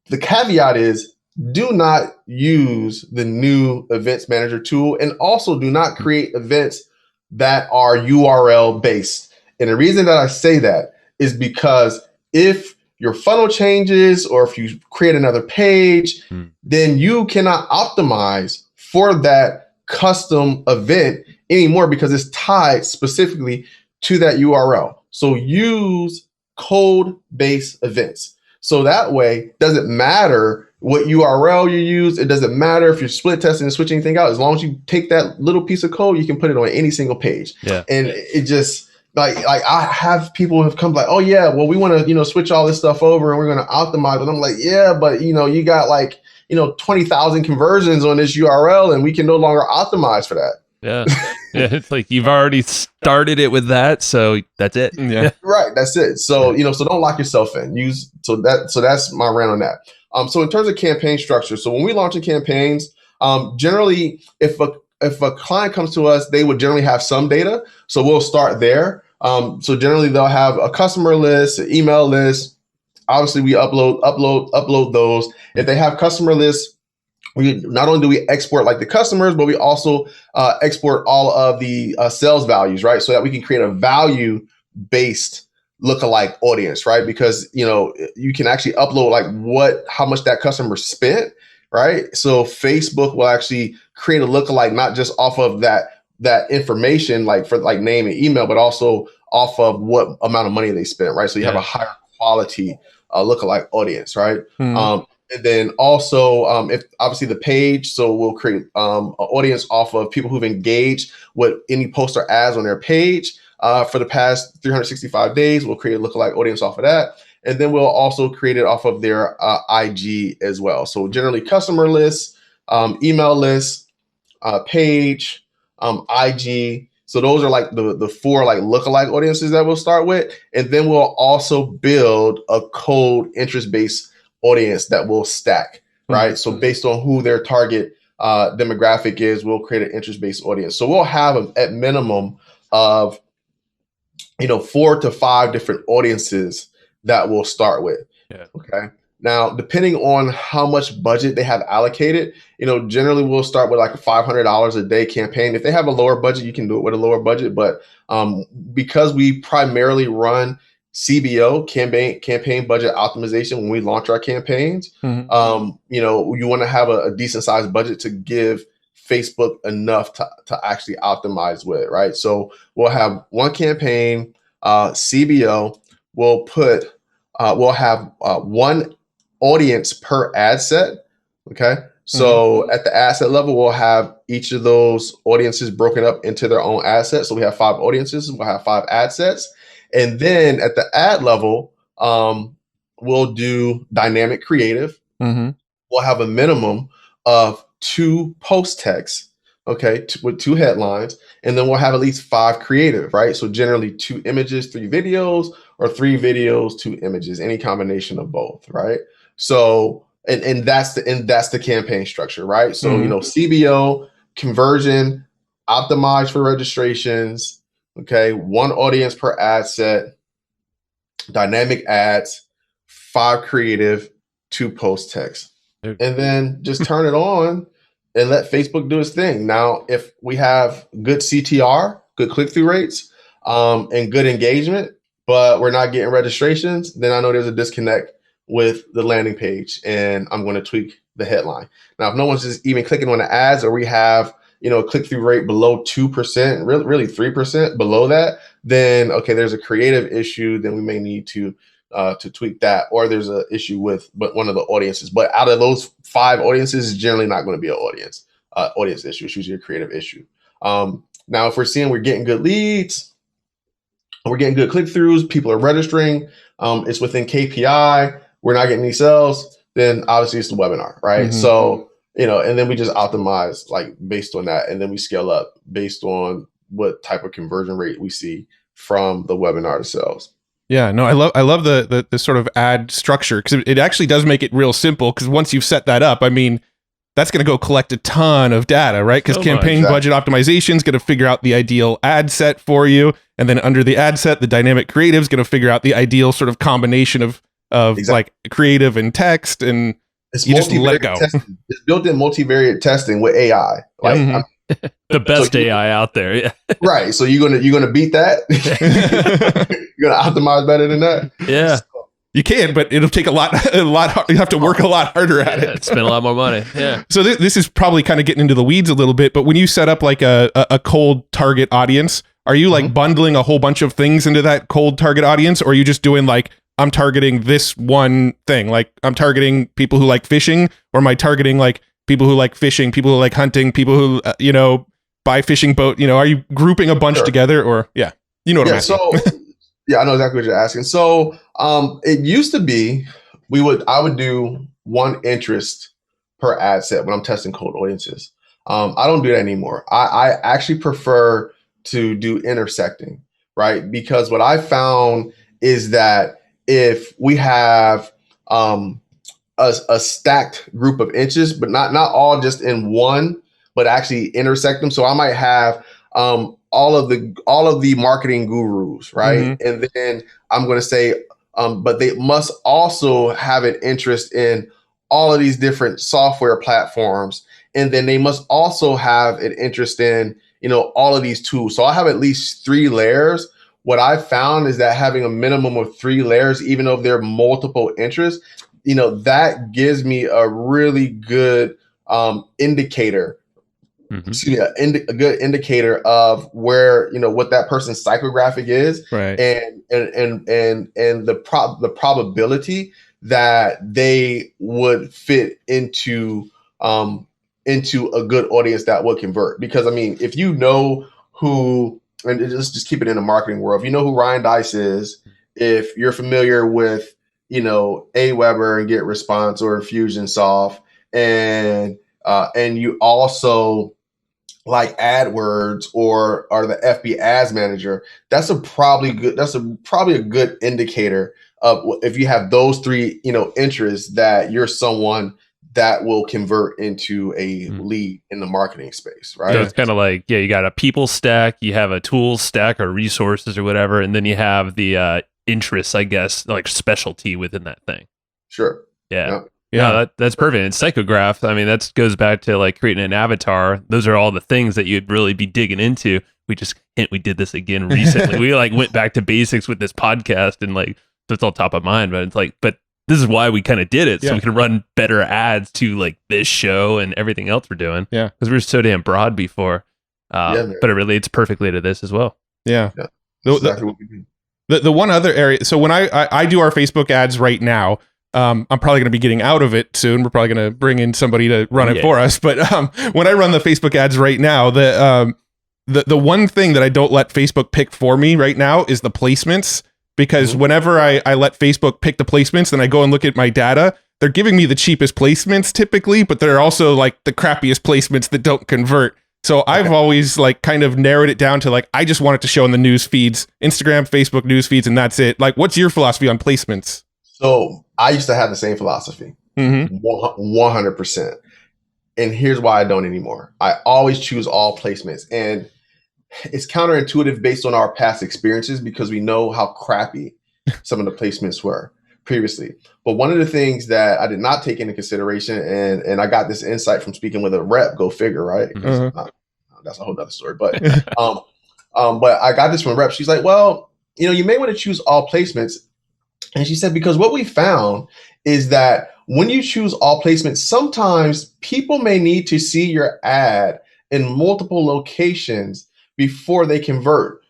The caveat is, do not use the new events manager tool, and also do not create events that are URL based. And the reason that I say that is because if your funnel changes or if you create another page, then you cannot optimize for that custom event anymore, because it's tied specifically to that URL. So use code-based events. So that way, doesn't matter what URL you use. It doesn't matter if you're split testing and switching anything out. As long as you take that little piece of code, you can put it on any single page. Yeah. And it just like I have people who have come like, oh yeah, well, we want to, switch all this stuff over and we're going to optimize. And I'm like, yeah, but you got like, 20,000 conversions on this URL, and we can no longer optimize for that. Yeah. It's like you've already started it with that, so that's it. Yeah. Right. That's it. So, so don't lock yourself in. So that's my rant on that. So in terms of campaign structure, so when we launch campaigns, generally if a client comes to us, they would generally have some data. So we'll start there. So generally they'll have a customer list, an email list. Obviously we upload those. If they have customer lists, we not only do we export like the customers, but we also export all of the sales values, right? So that we can create a value-based lookalike audience, right? Because you can actually upload like how much that customer spent, right? So Facebook will actually create a lookalike not just off of that information, like for like name and email, but also off of what amount of money they spent, right? So you have a higher quality lookalike audience, right? And then also, if obviously the page, so we'll create an audience off of people who've engaged with any post or ads on their page for the past 365 days. We'll create a lookalike audience off of that. And then we'll also create it off of their IG as well. So generally customer lists, email lists, page, IG, So those are like the four like lookalike audiences that we'll start with. And then we'll also build a cold interest-based audience that will stack, right? So based on who their target demographic is, we'll create an interest-based audience. So we'll have at minimum of 4 to 5 different audiences that we'll start with. Yeah. Okay. Now, depending on how much budget they have allocated, generally we'll start with like a $500 a day campaign. If they have a lower budget, you can do it with a lower budget. But because we primarily run CBO, campaign budget optimization, when we launch our campaigns, you want to have a decent sized budget to give Facebook enough to actually optimize with, right? So we'll have one campaign, CBO. We'll have one audience per ad set. Okay. So at the ad set level, we'll have each of those audiences broken up into their own ad set. So we have 5 audiences, we'll have 5 ad sets. And then at the ad level, we'll do dynamic creative. We'll have a minimum of 2 post texts, okay, with 2 headlines. And then we'll have at least 5 creative, right? So generally 2 images, 3 videos, or 3 videos, 2 images, any combination of both, right? So, and that's the campaign structure, right? So, CBO, conversion, optimize for registrations, okay, 1 audience per ad set, dynamic ads, 5 creative, 2 post text. And then just turn it on and let Facebook do its thing. Now, if we have good CTR, good click-through rates, and good engagement, but we're not getting registrations, then I know there's a disconnect with the landing page, and I'm going to tweak the headline. Now, if no one's just even clicking on the ads, or we have a click-through rate below 2%, really 3% below that, then okay, there's a creative issue. Then we may need to tweak that, or there's an issue with one of the audiences. But out of those 5 audiences, it's generally not going to be an audience issue. It's usually a creative issue. Now, if we're seeing we're getting good leads, we're getting good click-throughs, people are registering, it's within KPI, we're not getting any sales, then obviously it's the webinar, right? So, and then we just optimize like based on that, and then we scale up based on what type of conversion rate we see from the webinar to sales. Yeah, no, I love the sort of ad structure, because it actually does make it real simple, because once you've set that up, I mean, that's going to go collect a ton of data, right? Because campaign budget optimization is going to figure out the ideal ad set for you. And then under the ad set, the dynamic creative is going to figure out the ideal sort of combination of like creative and text. And it's you just let it go. Testing. It's built in multivariate testing with AI. Like the best AI out there. Yeah. Right. So you're gonna beat that. You're gonna optimize better than that. Yeah. You can, but it'll take a lot. You have to work a lot harder at it. Spend a lot more money. Yeah. So this is probably kind of getting into the weeds a little bit. But when you set up like a cold target audience, are you like bundling a whole bunch of things into that cold target audience, or are you just doing like, I'm targeting this one thing? Like I'm targeting people who like fishing, or am I targeting like people who like fishing, people who like hunting, people who buy fishing boat? Are you grouping a bunch together, or what I'm asking? So. Yeah, I know exactly what you're asking. So it used to be I would do 1 interest per ad set when I'm testing cold audiences. I don't do that anymore. I actually prefer to do intersecting, right? Because what I found is that if we have a stacked group of interests, but not all just in one, but actually intersect them. So I might have all of the marketing gurus, right? And then I'm going to say, but they must also have an interest in all of these different software platforms. And then they must also have an interest in, all of these tools. So I have at least 3 layers. What I found is that having a minimum of 3 layers, even though there are multiple interests, that gives me a really good indicator. Excuse me, a good indicator of where what that person's psychographic is, right? And the probability that they would fit into a good audience that would convert. Because I mean, if you know who, and just keep it in the marketing world, if you know who Ryan Dice is, if you're familiar with Aweber and Get Response or Infusionsoft, and you also like AdWords or the FB Ads Manager, that's probably a good indicator of if you have those three, interests, that you're someone that will convert into a lead in the marketing space, right? So it's kind of like, you got a people stack, you have a tools stack or resources or whatever, and then you have the interests, I guess, like specialty within that thing. Sure. Yeah. Yep. Yeah, no, that's perfect. And psychograph, I mean, that goes back to like creating an avatar. Those are all the things that you'd really be digging into. We did this again recently. We like went back to basics with this podcast, and like that's all top of mind. But it's like, but this is why we kind of did it, so we can run better ads to like this show and everything else we're doing. Yeah, because we were so damn broad before. But it relates perfectly to this as well. Yeah. Exactly what we do. The one other area. So when I do our Facebook ads right now. I'm probably going to be getting out of it soon. We're probably going to bring in somebody to run it for us. But when I run the Facebook ads right now, the one thing that I don't let Facebook pick for me right now is the placements. Because whenever I let Facebook pick the placements, then I go and look at my data. They're giving me the cheapest placements typically, but they're also like the crappiest placements that don't convert. So I've always like kind of narrowed it down to like, I just want it to show in the news feeds, Instagram, Facebook news feeds, and that's it. Like, what's your philosophy on placements? So I used to have the same philosophy, 100%. And here's why I don't anymore. I always choose all placements. And it's counterintuitive based on our past experiences because we know how crappy some of the placements were previously. But one of the things that I did not take into consideration, and I got this insight from speaking with a rep, go figure, right? That's a whole nother story. But but I got this from a rep. She's like, well, you may want to choose all placements. And she said, because what we found is that when you choose all placements, sometimes people may need to see your ad in multiple locations before they convert.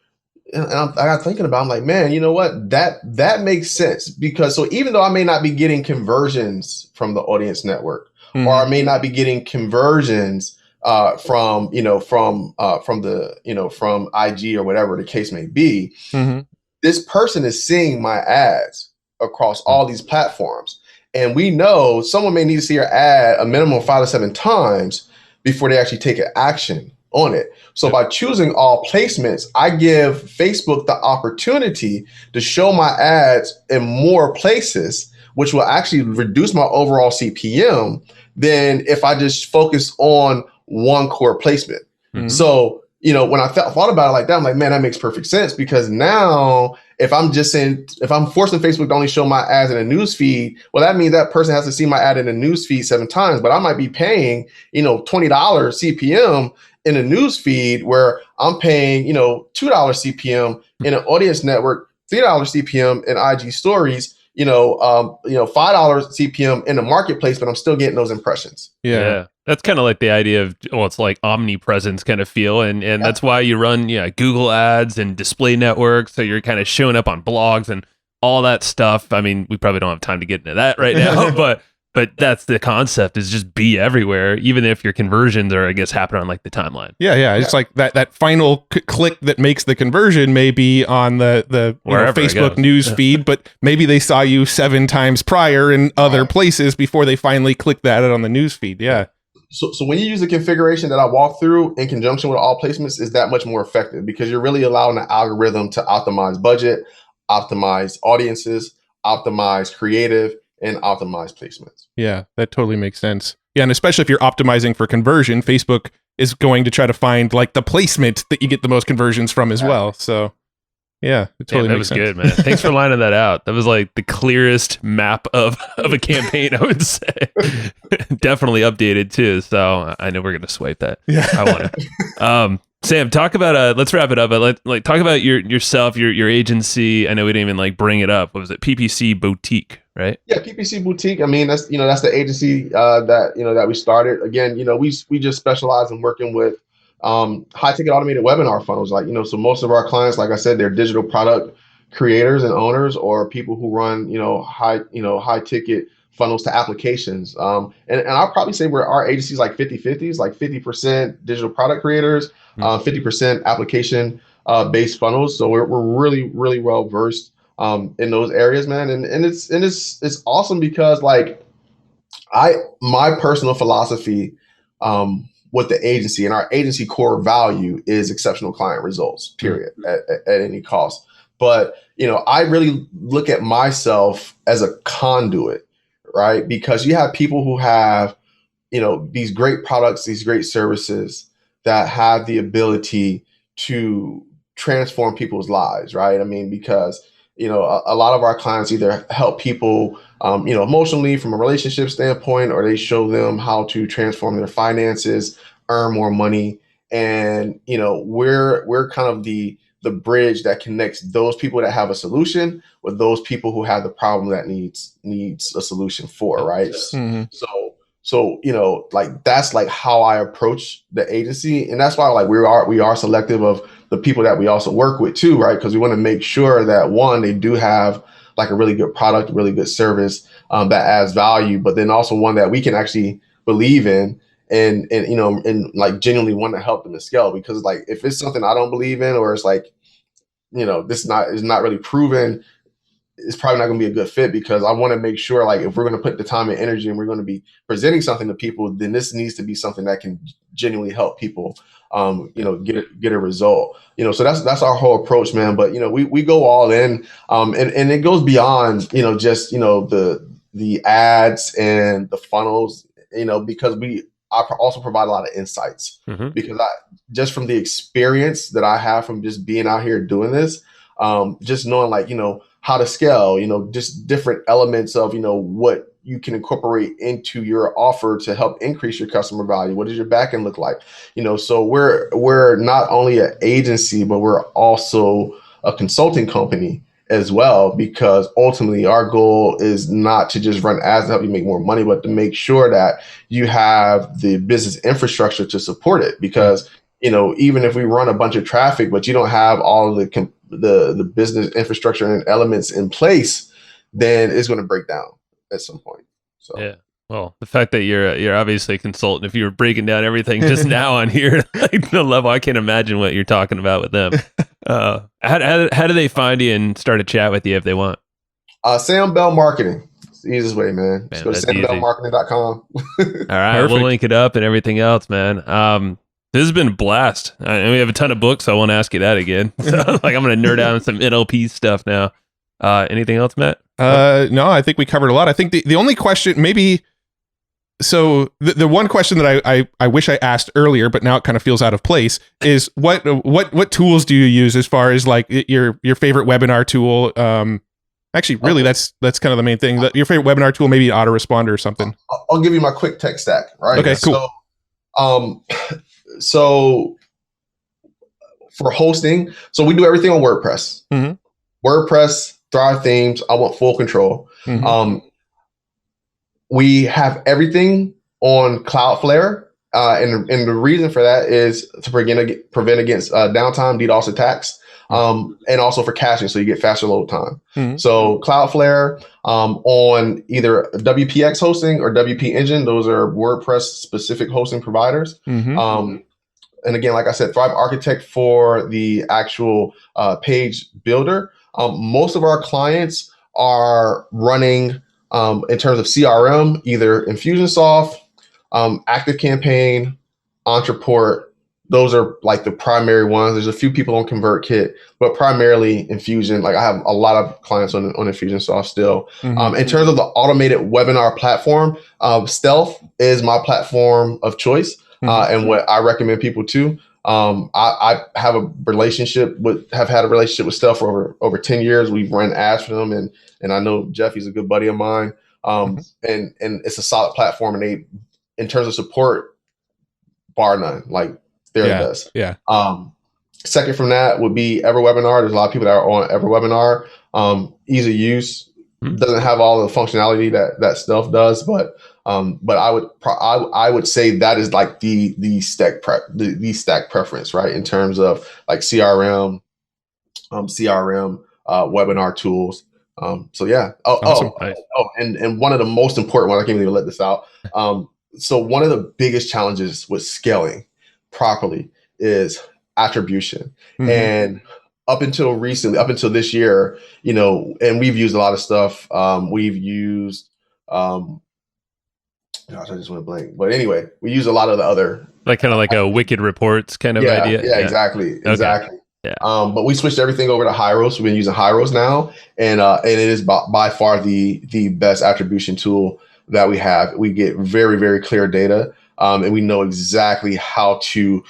And I got thinking about it, I'm like, man, you know what? That makes sense. Because so even though I may not be getting conversions from the audience network, or I may not be getting conversions from IG or whatever the case may be, this person is seeing my ads across all these platforms. And we know someone may need to see your ad a minimum of 5 to 7 times before they actually take an action on it. So by choosing all placements, I give Facebook the opportunity to show my ads in more places, which will actually reduce my overall CPM than if I just focus on one core placement. So, when I thought about it like that, I'm like, man, that makes perfect sense, because now if I'm forcing Facebook to only show my ads in a news feed, well, that means that person has to see my ad in a news feed 7 times, but I might be paying, $20 CPM in a news feed where I'm paying, $2 CPM in an audience network, $3 CPM in IG stories, $5 CPM in the marketplace, but I'm still getting those impressions. Yeah. That's kind of like the idea of, it's like omnipresence kind of feel. And that's why you run Google ads and display networks. So you're kind of showing up on blogs and all that stuff. I mean, we probably don't have time to get into that right now, but that's the concept, is just be everywhere, even if your conversions are, I guess, happening on like the timeline. Yeah. It's like that final click that makes the conversion may be on the Facebook news feed, but maybe they saw you 7 times prior in other places before they finally click that on the news feed. Yeah. So when you use the configuration that I walk through in conjunction with all placements, is that much more effective, because you're really allowing the algorithm to optimize budget, optimize audiences, optimize creative, and optimize placements. Yeah, that totally makes sense. Yeah, and especially if you're optimizing for conversion, Facebook is going to try to find like the placement that you get the most conversions from as well. So yeah, it totally makes sense. That was good, man. Thanks for lining that out. That was like the clearest map of a campaign, I would say. Definitely updated too. So I know we're going to swipe that. Yeah. I want to. Sam, talk about let's wrap it up. But talk about yourself, your agency. I know we didn't even like bring it up. What was it? PPC Boutique, right? Yeah, PPC Boutique. I mean, that's the agency that we started. Again, we just specialize in working with high ticket automated webinar funnels. Like, so most of our clients, like I said, they're digital product creators and owners, or people who run, high ticket funnels to applications. And I'll probably say our agency is like 50-50s, like 50% digital product creators, 50% application based funnels. So we're really, really well versed in those areas, man. And it's awesome because like my personal philosophy with the agency, and our agency core value is exceptional client results, period, at any cost. But, I really look at myself as a conduit, right? Because you have people who have, these great products, these great services that have the ability to transform people's lives, right? I mean, because, a lot of our clients either help people, emotionally from a relationship standpoint, or they show them how to transform their finances, earn more money. And, we're kind of the bridge that connects those people that have a solution with those people who have the problem that needs a solution for, right? Mm-hmm. So, like that's like how I approach the agency. And that's why like we are selective of the people that we also work with too, right? Because we want to make sure that one, they do have like a really good product, really good service that adds value, but then also one that we can actually believe in and like genuinely want to help them to scale. Because like if it's something I don't believe in, or it's like, this is not really proven, it's probably not going to be a good fit, because I want to make sure like if we're going to put the time and energy and we're going to be presenting something to people, then this needs to be something that can genuinely help people get a result. So that's our whole approach, man. But we go all in, and it goes beyond just the ads and the funnels, because I also provide a lot of insights, because just from the experience that I have from just being out here doing this, just knowing like, how to scale, just different elements of, what you can incorporate into your offer to help increase your customer value. What does your backend look like? So we're not only an agency, but we're also a consulting company as well, because ultimately our goal is not to just run ads to help you make more money, but to make sure that you have the business infrastructure to support it. Because, even if we run a bunch of traffic, but you don't have all of the business infrastructure and elements in place, then it's going to break down at some point. So yeah. Well, the fact that you're obviously a consultant, if you were breaking down everything just now on here, like the level, I can't imagine what you're talking about with them. How do they find you and start a chat with you if they want? Sam Bell Marketing. It's the easiest way, man. Just go to that's easy. sambellmarketing.com. All right. Perfect. We'll link it up and everything else, man. This has been a blast. And we have a ton of books, so I won't ask you that again. So, like, I'm going to nerd out on some NLP stuff now. Anything else, Matt? No, I think we covered a lot. I think the only question maybe, so the one question that I wish I asked earlier, but now it kind of feels out of place, is what tools do you use as far as like your favorite webinar tool? Actually, really, that's kind of the main thing. Your favorite webinar tool, maybe an autoresponder or something. I'll give you my quick tech stack, right? Okay, cool. So for hosting, so we do everything on WordPress. WordPress, Thrive Themes, I want full control. We have everything on Cloudflare. And the reason for that is to prevent against downtime, DDoS attacks, and also for caching, so you get faster load time. So Cloudflare on either WPX hosting or WP Engine, those are WordPress specific hosting providers. And again, like I said, Thrive Architect for the actual page builder. Most of our clients are running, in terms of CRM, either Infusionsoft, ActiveCampaign, Entreport. Those are like the primary ones. There's a few people on ConvertKit, but primarily Infusion. Like I have a lot of clients on Infusionsoft still. In terms of the automated webinar platform, Stealth is my platform of choice, and what I recommend people to. I have had a relationship with Stealth for over 10 years. We've run ads for them, and I know Jeff, he's a good buddy of mine. And it's a solid platform, and they, in terms of support, bar none. Like they're the best. Yeah. Second from that would be EverWebinar. There's a lot of people that are on EverWebinar. Ease of use, doesn't have all the functionality that Stealth does, but I would say that is like the stack preference, right? In terms of like CRM, webinar tools. So yeah. Awesome. Nice. And one of the most important ones, I can't even let this out. So one of the biggest challenges with scaling properly is attribution. And up until this year, and we've used a lot of stuff. We've used, gosh, I just went blank. But anyway, we use a lot of the other Like kind of like a Wicked Reports kind of idea. Yeah, exactly. Yeah. But we switched everything over to Hyros. We've been using Hyros now, and it is by far the best attribution tool that we have. We get very, very clear data, and we know exactly how to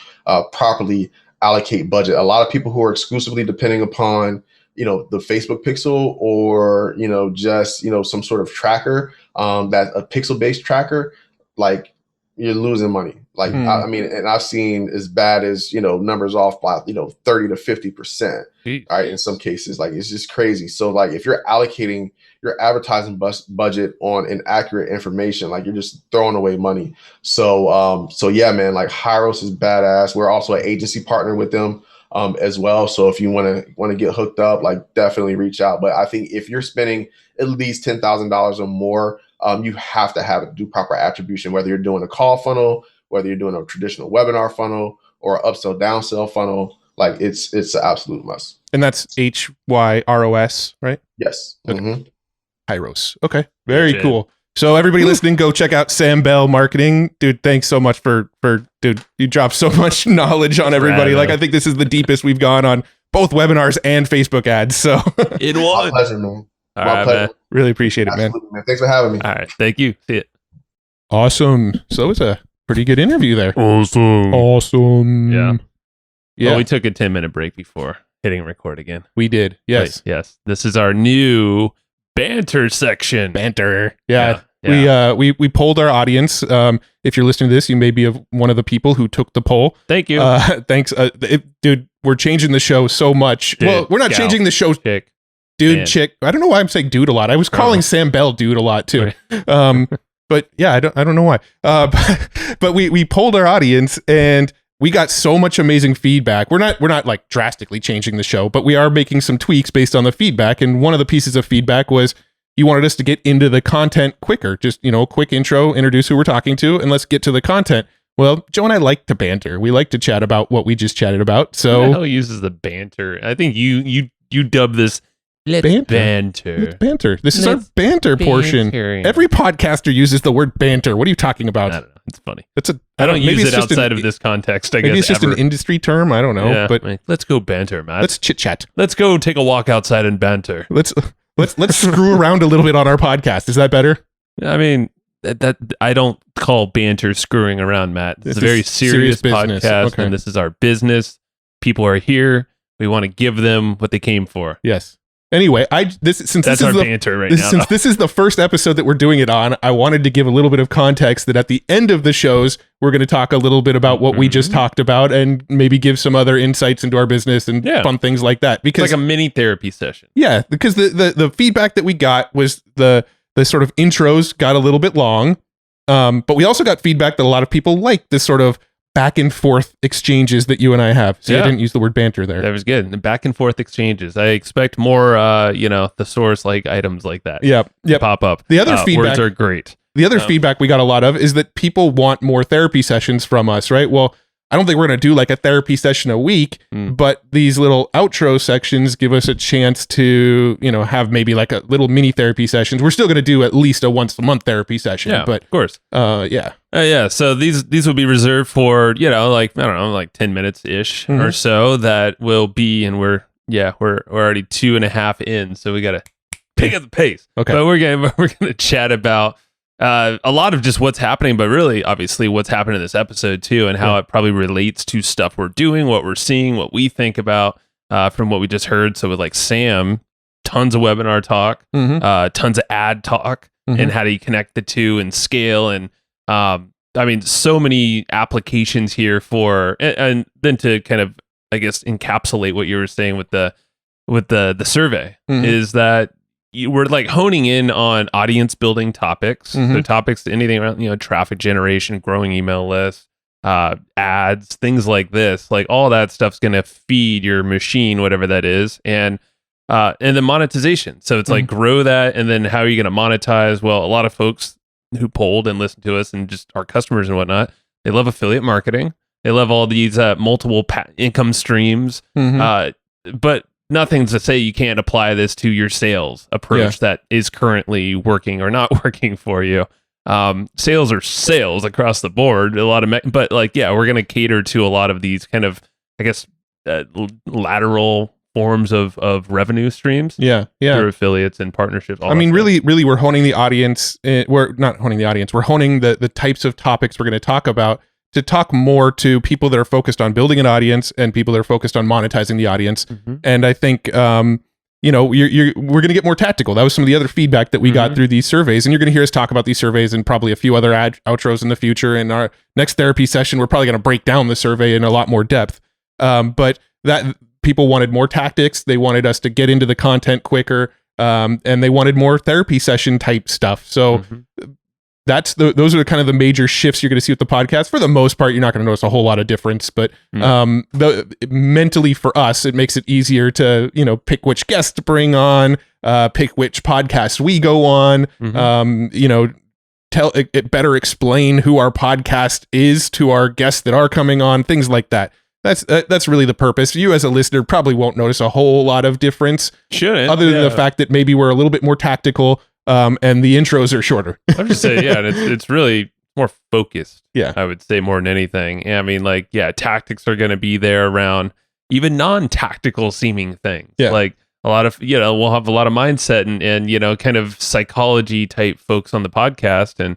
properly allocate budget. A lot of people who are exclusively depending upon the Facebook pixel or just some sort of tracker, that a pixel based tracker, like you're losing money. Like, I mean, and I've seen as bad as, numbers off by, 30 to 50%, right? In some cases, like, it's just crazy. So like, if you're allocating your advertising budget on inaccurate information, like you're just throwing away money. So yeah, man, like Hyros is badass. We're also an agency partner with them as well. So if you want to get hooked up, like definitely reach out. But I think if you're spending at least $10,000 or more, you have to do proper attribution, whether you're doing a call funnel, whether you're doing a traditional webinar funnel or upsell downsell funnel. Like it's an absolute must. And that's HYROS, right? Yes. Okay. Mm-hmm. Hyros. Okay. Very cool. So everybody listening, go check out Sam Bell Marketing. Dude, thanks so much dude, you dropped so much knowledge on everybody. Like, I think this is the deepest we've gone on both webinars and Facebook ads. So it was. My pleasure, man. My pleasure. Man. Really appreciate it, man. Thanks for having me. All right. Thank you. See it. Awesome. So it was a pretty good interview there. Awesome. Yeah. Yeah. Well, we took a 10-minute break before hitting record again. We did. Yes. Right. Yes. This is our new banter section. Banter. Yeah. We polled our audience. If you're listening to this, you may be one of the people who took the poll. Thank you. Thanks. Dude, we're changing the show so much. Dude, well, we're not changing the show. Chick. Dude, Man. chick. I don't know why I'm saying dude a lot. I was calling Sam Bell dude a lot too. But yeah, I don't know why. But we polled our audience and we got so much amazing feedback. We're not like drastically changing the show, but we are making some tweaks based on the feedback. And one of the pieces of feedback was you wanted us to get into the content quicker. Just, quick intro, introduce who we're talking to, and let's get to the content. Well, Joe and I like to banter. We like to chat about what we just chatted about. So who the hell uses the banter? I think you dub this banter. Let's banter. This is our banter portion. Every podcaster uses the word banter. What are you talking about? I don't know. It's funny. I don't use it outside of this context. I guess maybe it's just an industry term. I don't know. Yeah, but like, let's go banter, Matt. Let's chit chat. Let's go take a walk outside and banter. Let's screw around a little bit on our podcast. Is that better? I mean, that I don't call banter screwing around, Matt. It's a very serious podcast, and this is our business. People are here. We want to give them what they came for. Yes. Anyway, this is our banter right now. Since this is the first episode that we're doing it on, I wanted to give a little bit of context that at the end of the shows, we're going to talk a little bit about what we just talked about and maybe give some other insights into our business and fun things like that. Because it's like a mini therapy session. Yeah, because the feedback that we got was the sort of intros got a little bit long, but we also got feedback that a lot of people like this sort of back and forth exchanges that you and I have. See, I didn't use the word banter there. That was good. The back and forth exchanges. I expect more, thesaurus like items like that. To pop up. The other feedback, words are great. The other feedback we got a lot of is that people want more therapy sessions from us, right? Well, I don't think we're going to do like a therapy session a week, but these little outro sections give us a chance to, have maybe like a little mini therapy sessions. We're still going to do at least a once a month therapy session, but of course. So these will be reserved for, like, I don't know, like 10 minutes ish or so that will be, and we're already 2.5 in. So we got to pick up the pace. Okay. But we're going to chat about a lot of just what's happening, but really, obviously, what's happened in this episode too, and how it probably relates to stuff we're doing, what we're seeing, what we think about from what we just heard. So with like Sam, tons of webinar talk, tons of ad talk, and how do you connect the two and scale, and so many applications here for, and then to kind of, I guess, encapsulate what you were saying with the survey is that we're like honing in on audience building topics. So topics, anything around, traffic generation, growing email lists, ads, things like this, like all that stuff's going to feed your machine, whatever that is. And then monetization. So it's like grow that. And then how are you going to monetize? Well, a lot of folks who polled and listened to us and just our customers and whatnot, they love affiliate marketing. They love all these multiple income streams. But nothing's to say you can't apply this to your sales approach that is currently working or not working for you. Sales are sales across the board. A lot of, but like, yeah, we're going to cater to a lot of these kind of, I guess, lateral forms of revenue streams. Yeah. Through affiliates and partnerships. I mean, really, we're honing the audience. We're not honing the audience. We're honing the types of topics we're going to talk about to talk more to people that are focused on building an audience and people that are focused on monetizing the audience. And I think, we're going to get more tactical. That was some of the other feedback that we got through these surveys. And you're going to hear us talk about these surveys and probably a few other outros in the future. In our next therapy session, we're probably going to break down the survey in a lot more depth. But that people wanted more tactics. They wanted us to get into the content quicker. And they wanted more therapy session type stuff. So those are kind of the major shifts you're going to see with the podcast. For the most part, you're not going to notice a whole lot of difference, but mentally for us, it makes it easier to, pick which guest to bring on, pick which podcast we go on, tell it better explain who our podcast is to our guests that are coming on, things like that. That's really the purpose. You as a listener probably won't notice a whole lot of difference. Shouldn't. Other than the fact that maybe we're a little bit more tactical, and the intros are shorter. I'm just saying, yeah, and it's really more focused. Yeah, I would say more than anything. I mean, like, yeah, tactics are going to be there around even non-tactical seeming things. Yeah. Like a lot of, we'll have a lot of mindset and kind of psychology type folks on the podcast. And,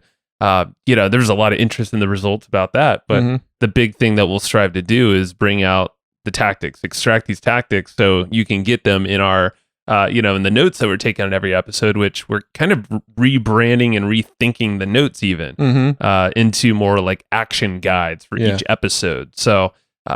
there's a lot of interest in the results about that. But the big thing that we'll strive to do is bring out the tactics, extract these tactics so you can get them in our, in the notes that we're taking on every episode, which we're kind of rebranding and rethinking the notes even into more like action guides for each episode. So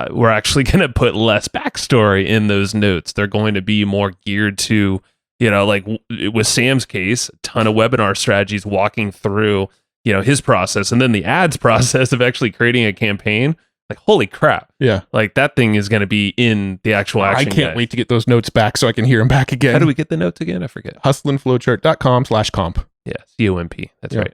we're actually going to put less backstory in those notes. They're going to be more geared to, like with Sam's case, a ton of webinar strategies walking through, his process, and then the ads process of actually creating a campaign. Like, holy crap. Yeah. Like, that thing is going to be in the actual action I can't guide. wait to get those notes back so I can hear them back again. How do we get the notes again? I forget. hustlandflowchart.com/comp. Yeah, COMP. That's right.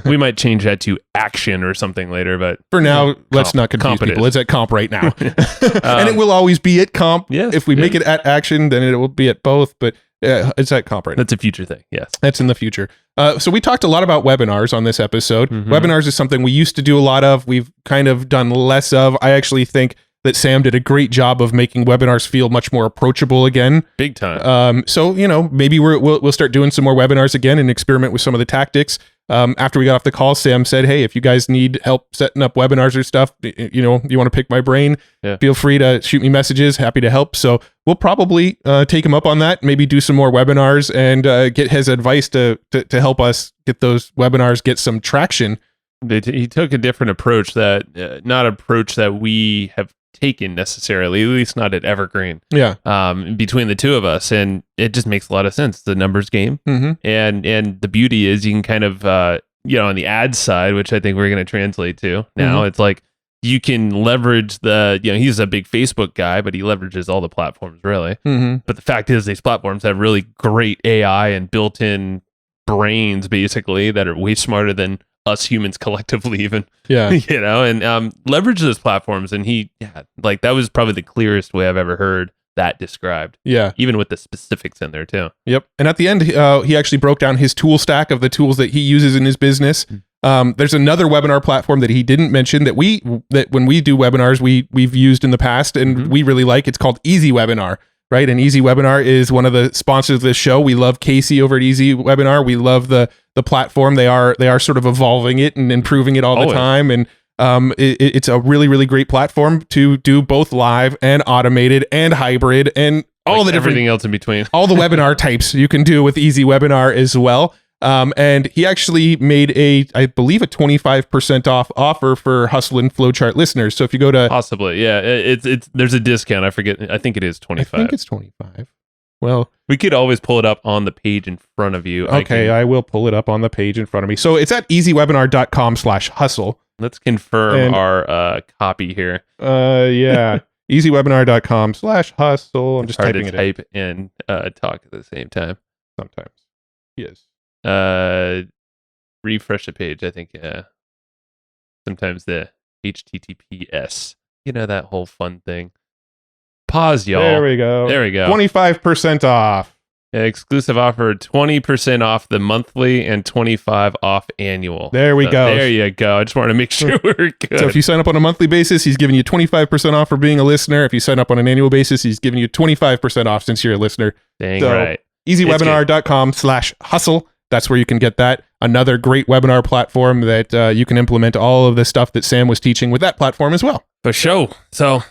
We might change that to action or something later, but for now, let's not confuse people. It's at comp right now. And it will always be at comp. Yes, if we make it at action, then it will be at both, but it's at comp right now. That's a future thing. Yes. That's in the future. So we talked a lot about webinars on this episode. Webinars is something we used to do a lot of. We've kind of done less of. I actually think that Sam did a great job of making webinars feel much more approachable again. Big time. So, maybe we'll start doing some more webinars again and experiment with some of the tactics. After we got off the call, Sam said, hey, if you guys need help setting up webinars or stuff, you want to pick my brain, feel free to shoot me messages. Happy to help. So we'll probably take him up on that, maybe do some more webinars and get his advice to help us get those webinars, get some traction. He took a different approach not approach that we have taken necessarily, at least not at Evergreen. Yeah. Between the two of us, and it just makes a lot of sense. It's a numbers game, and the beauty is you can kind of on the ad side, which I think we're going to translate to now. It's like you can leverage he's a big Facebook guy, but he leverages all the platforms really. But the fact is, these platforms have really great AI and built-in brains, basically, that are way smarter than us humans collectively even. And leverage those platforms. And that was probably the clearest way I've ever heard that described. Yeah. Even with the specifics in there too. Yep. And at the end, he actually broke down his tool stack of the tools that he uses in his business. There's another webinar platform that he didn't mention that when we do webinars, we've used in the past and we really like. It's called Easy Webinar. Right. And Easy Webinar is one of the sponsors of this show. We love Casey over at Easy Webinar. We love the platform. They are sort of evolving it and improving it all the time. And it's a really, really great platform to do both live and automated and hybrid and all the different, everything else in between. All the webinar types you can do with Easy Webinar as well. And he actually made I believe a 25% off offer for Hustle and Flowchart listeners. So if you go to possibly, there's a discount. I forget. I think it is 25. I think it's 25. Well, we could always pull it up on the page in front of you. Okay, I will pull it up on the page in front of me. So it's at easywebinar.com/hustle. Let's confirm our copy here. Yeah. easywebinar.com/hustle. I'm just typing it type and talk at the same time. Sometimes. Yes. Refresh the page. I think sometimes the HTTPS, that whole fun thing. Pause, y'all. There we go. 25% off. Exclusive offer, 20% off the monthly and 25 off annual. There we go. There you go. I just wanted to make sure we're good. So if you sign up on a monthly basis, he's giving you 25% off for being a listener. If you sign up on an annual basis, he's giving you 25% off since you're a listener. Dang right. easywebinar.com/hustle. That's where you can get that. Another great webinar platform that you can implement all of the stuff that Sam was teaching with that platform as well. For sure. So,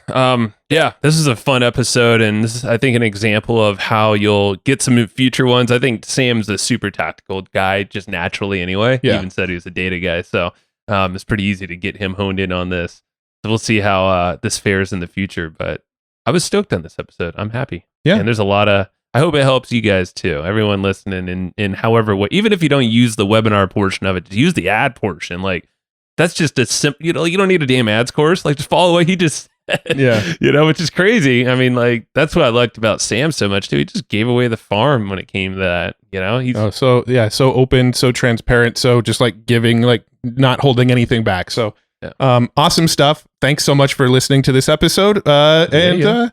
yeah, this is a fun episode, and this is, I think, an example of how you'll get some future ones. I think Sam's a super tactical guy, just naturally anyway. Yeah. He even said he was a data guy, so it's pretty easy to get him honed in on this. So we'll see how this fares in the future, but I was stoked on this episode. I'm happy. Yeah. And there's a lot of, I hope it helps you guys too. Everyone listening in however way, even if you don't use the webinar portion of it, just use the ad portion. Like, that's just a simple, you don't need a damn ads course. Like, just follow what he just said. Yeah. Which is crazy. I mean, like, that's what I liked about Sam so much too. He just gave away the farm when it came to that, He's so open, so transparent, so just like giving, like not holding anything back. So awesome stuff. Thanks so much for listening to this episode. Hopefully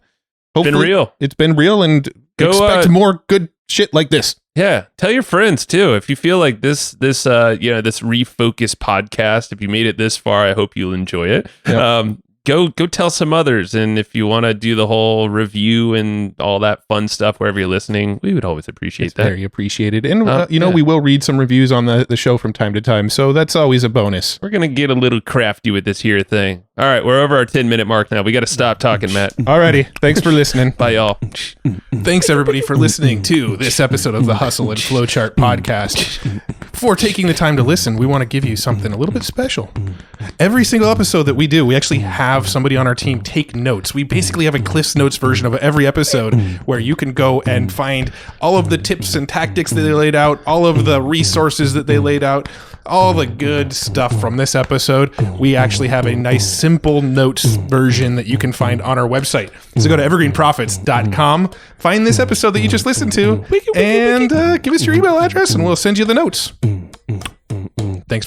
it's been real, and expect more good shit like this. Yeah, tell your friends too. If you feel like this refocus podcast, if you made it this far, I hope you'll enjoy it. Yep. Go tell some others, and if you want to do the whole review and all that fun stuff wherever you're listening, we would always appreciate that. Very appreciated. And we will read some reviews on the show from time to time, so that's always a bonus. We're gonna get a little crafty with this here thing. All right, we're over our 10-minute mark now. We got to stop talking, Matt. Alrighty, thanks for listening. Bye, y'all. Thanks everybody for listening to this episode of the Hustle and Flowchart podcast. Before taking the time to listen, we want to give you something a little bit special. Every single episode that we do, we actually have somebody on our team take notes. We basically have a Cliff's Notes version of every episode where you can go and find all of the tips and tactics that they laid out, all of the resources that they laid out, all the good stuff from this episode. We actually have a nice simple notes version that you can find on our website. So go to evergreenprofits.com, find this episode that you just listened to, and give us your email address and we'll send you the notes. Thanks for listening.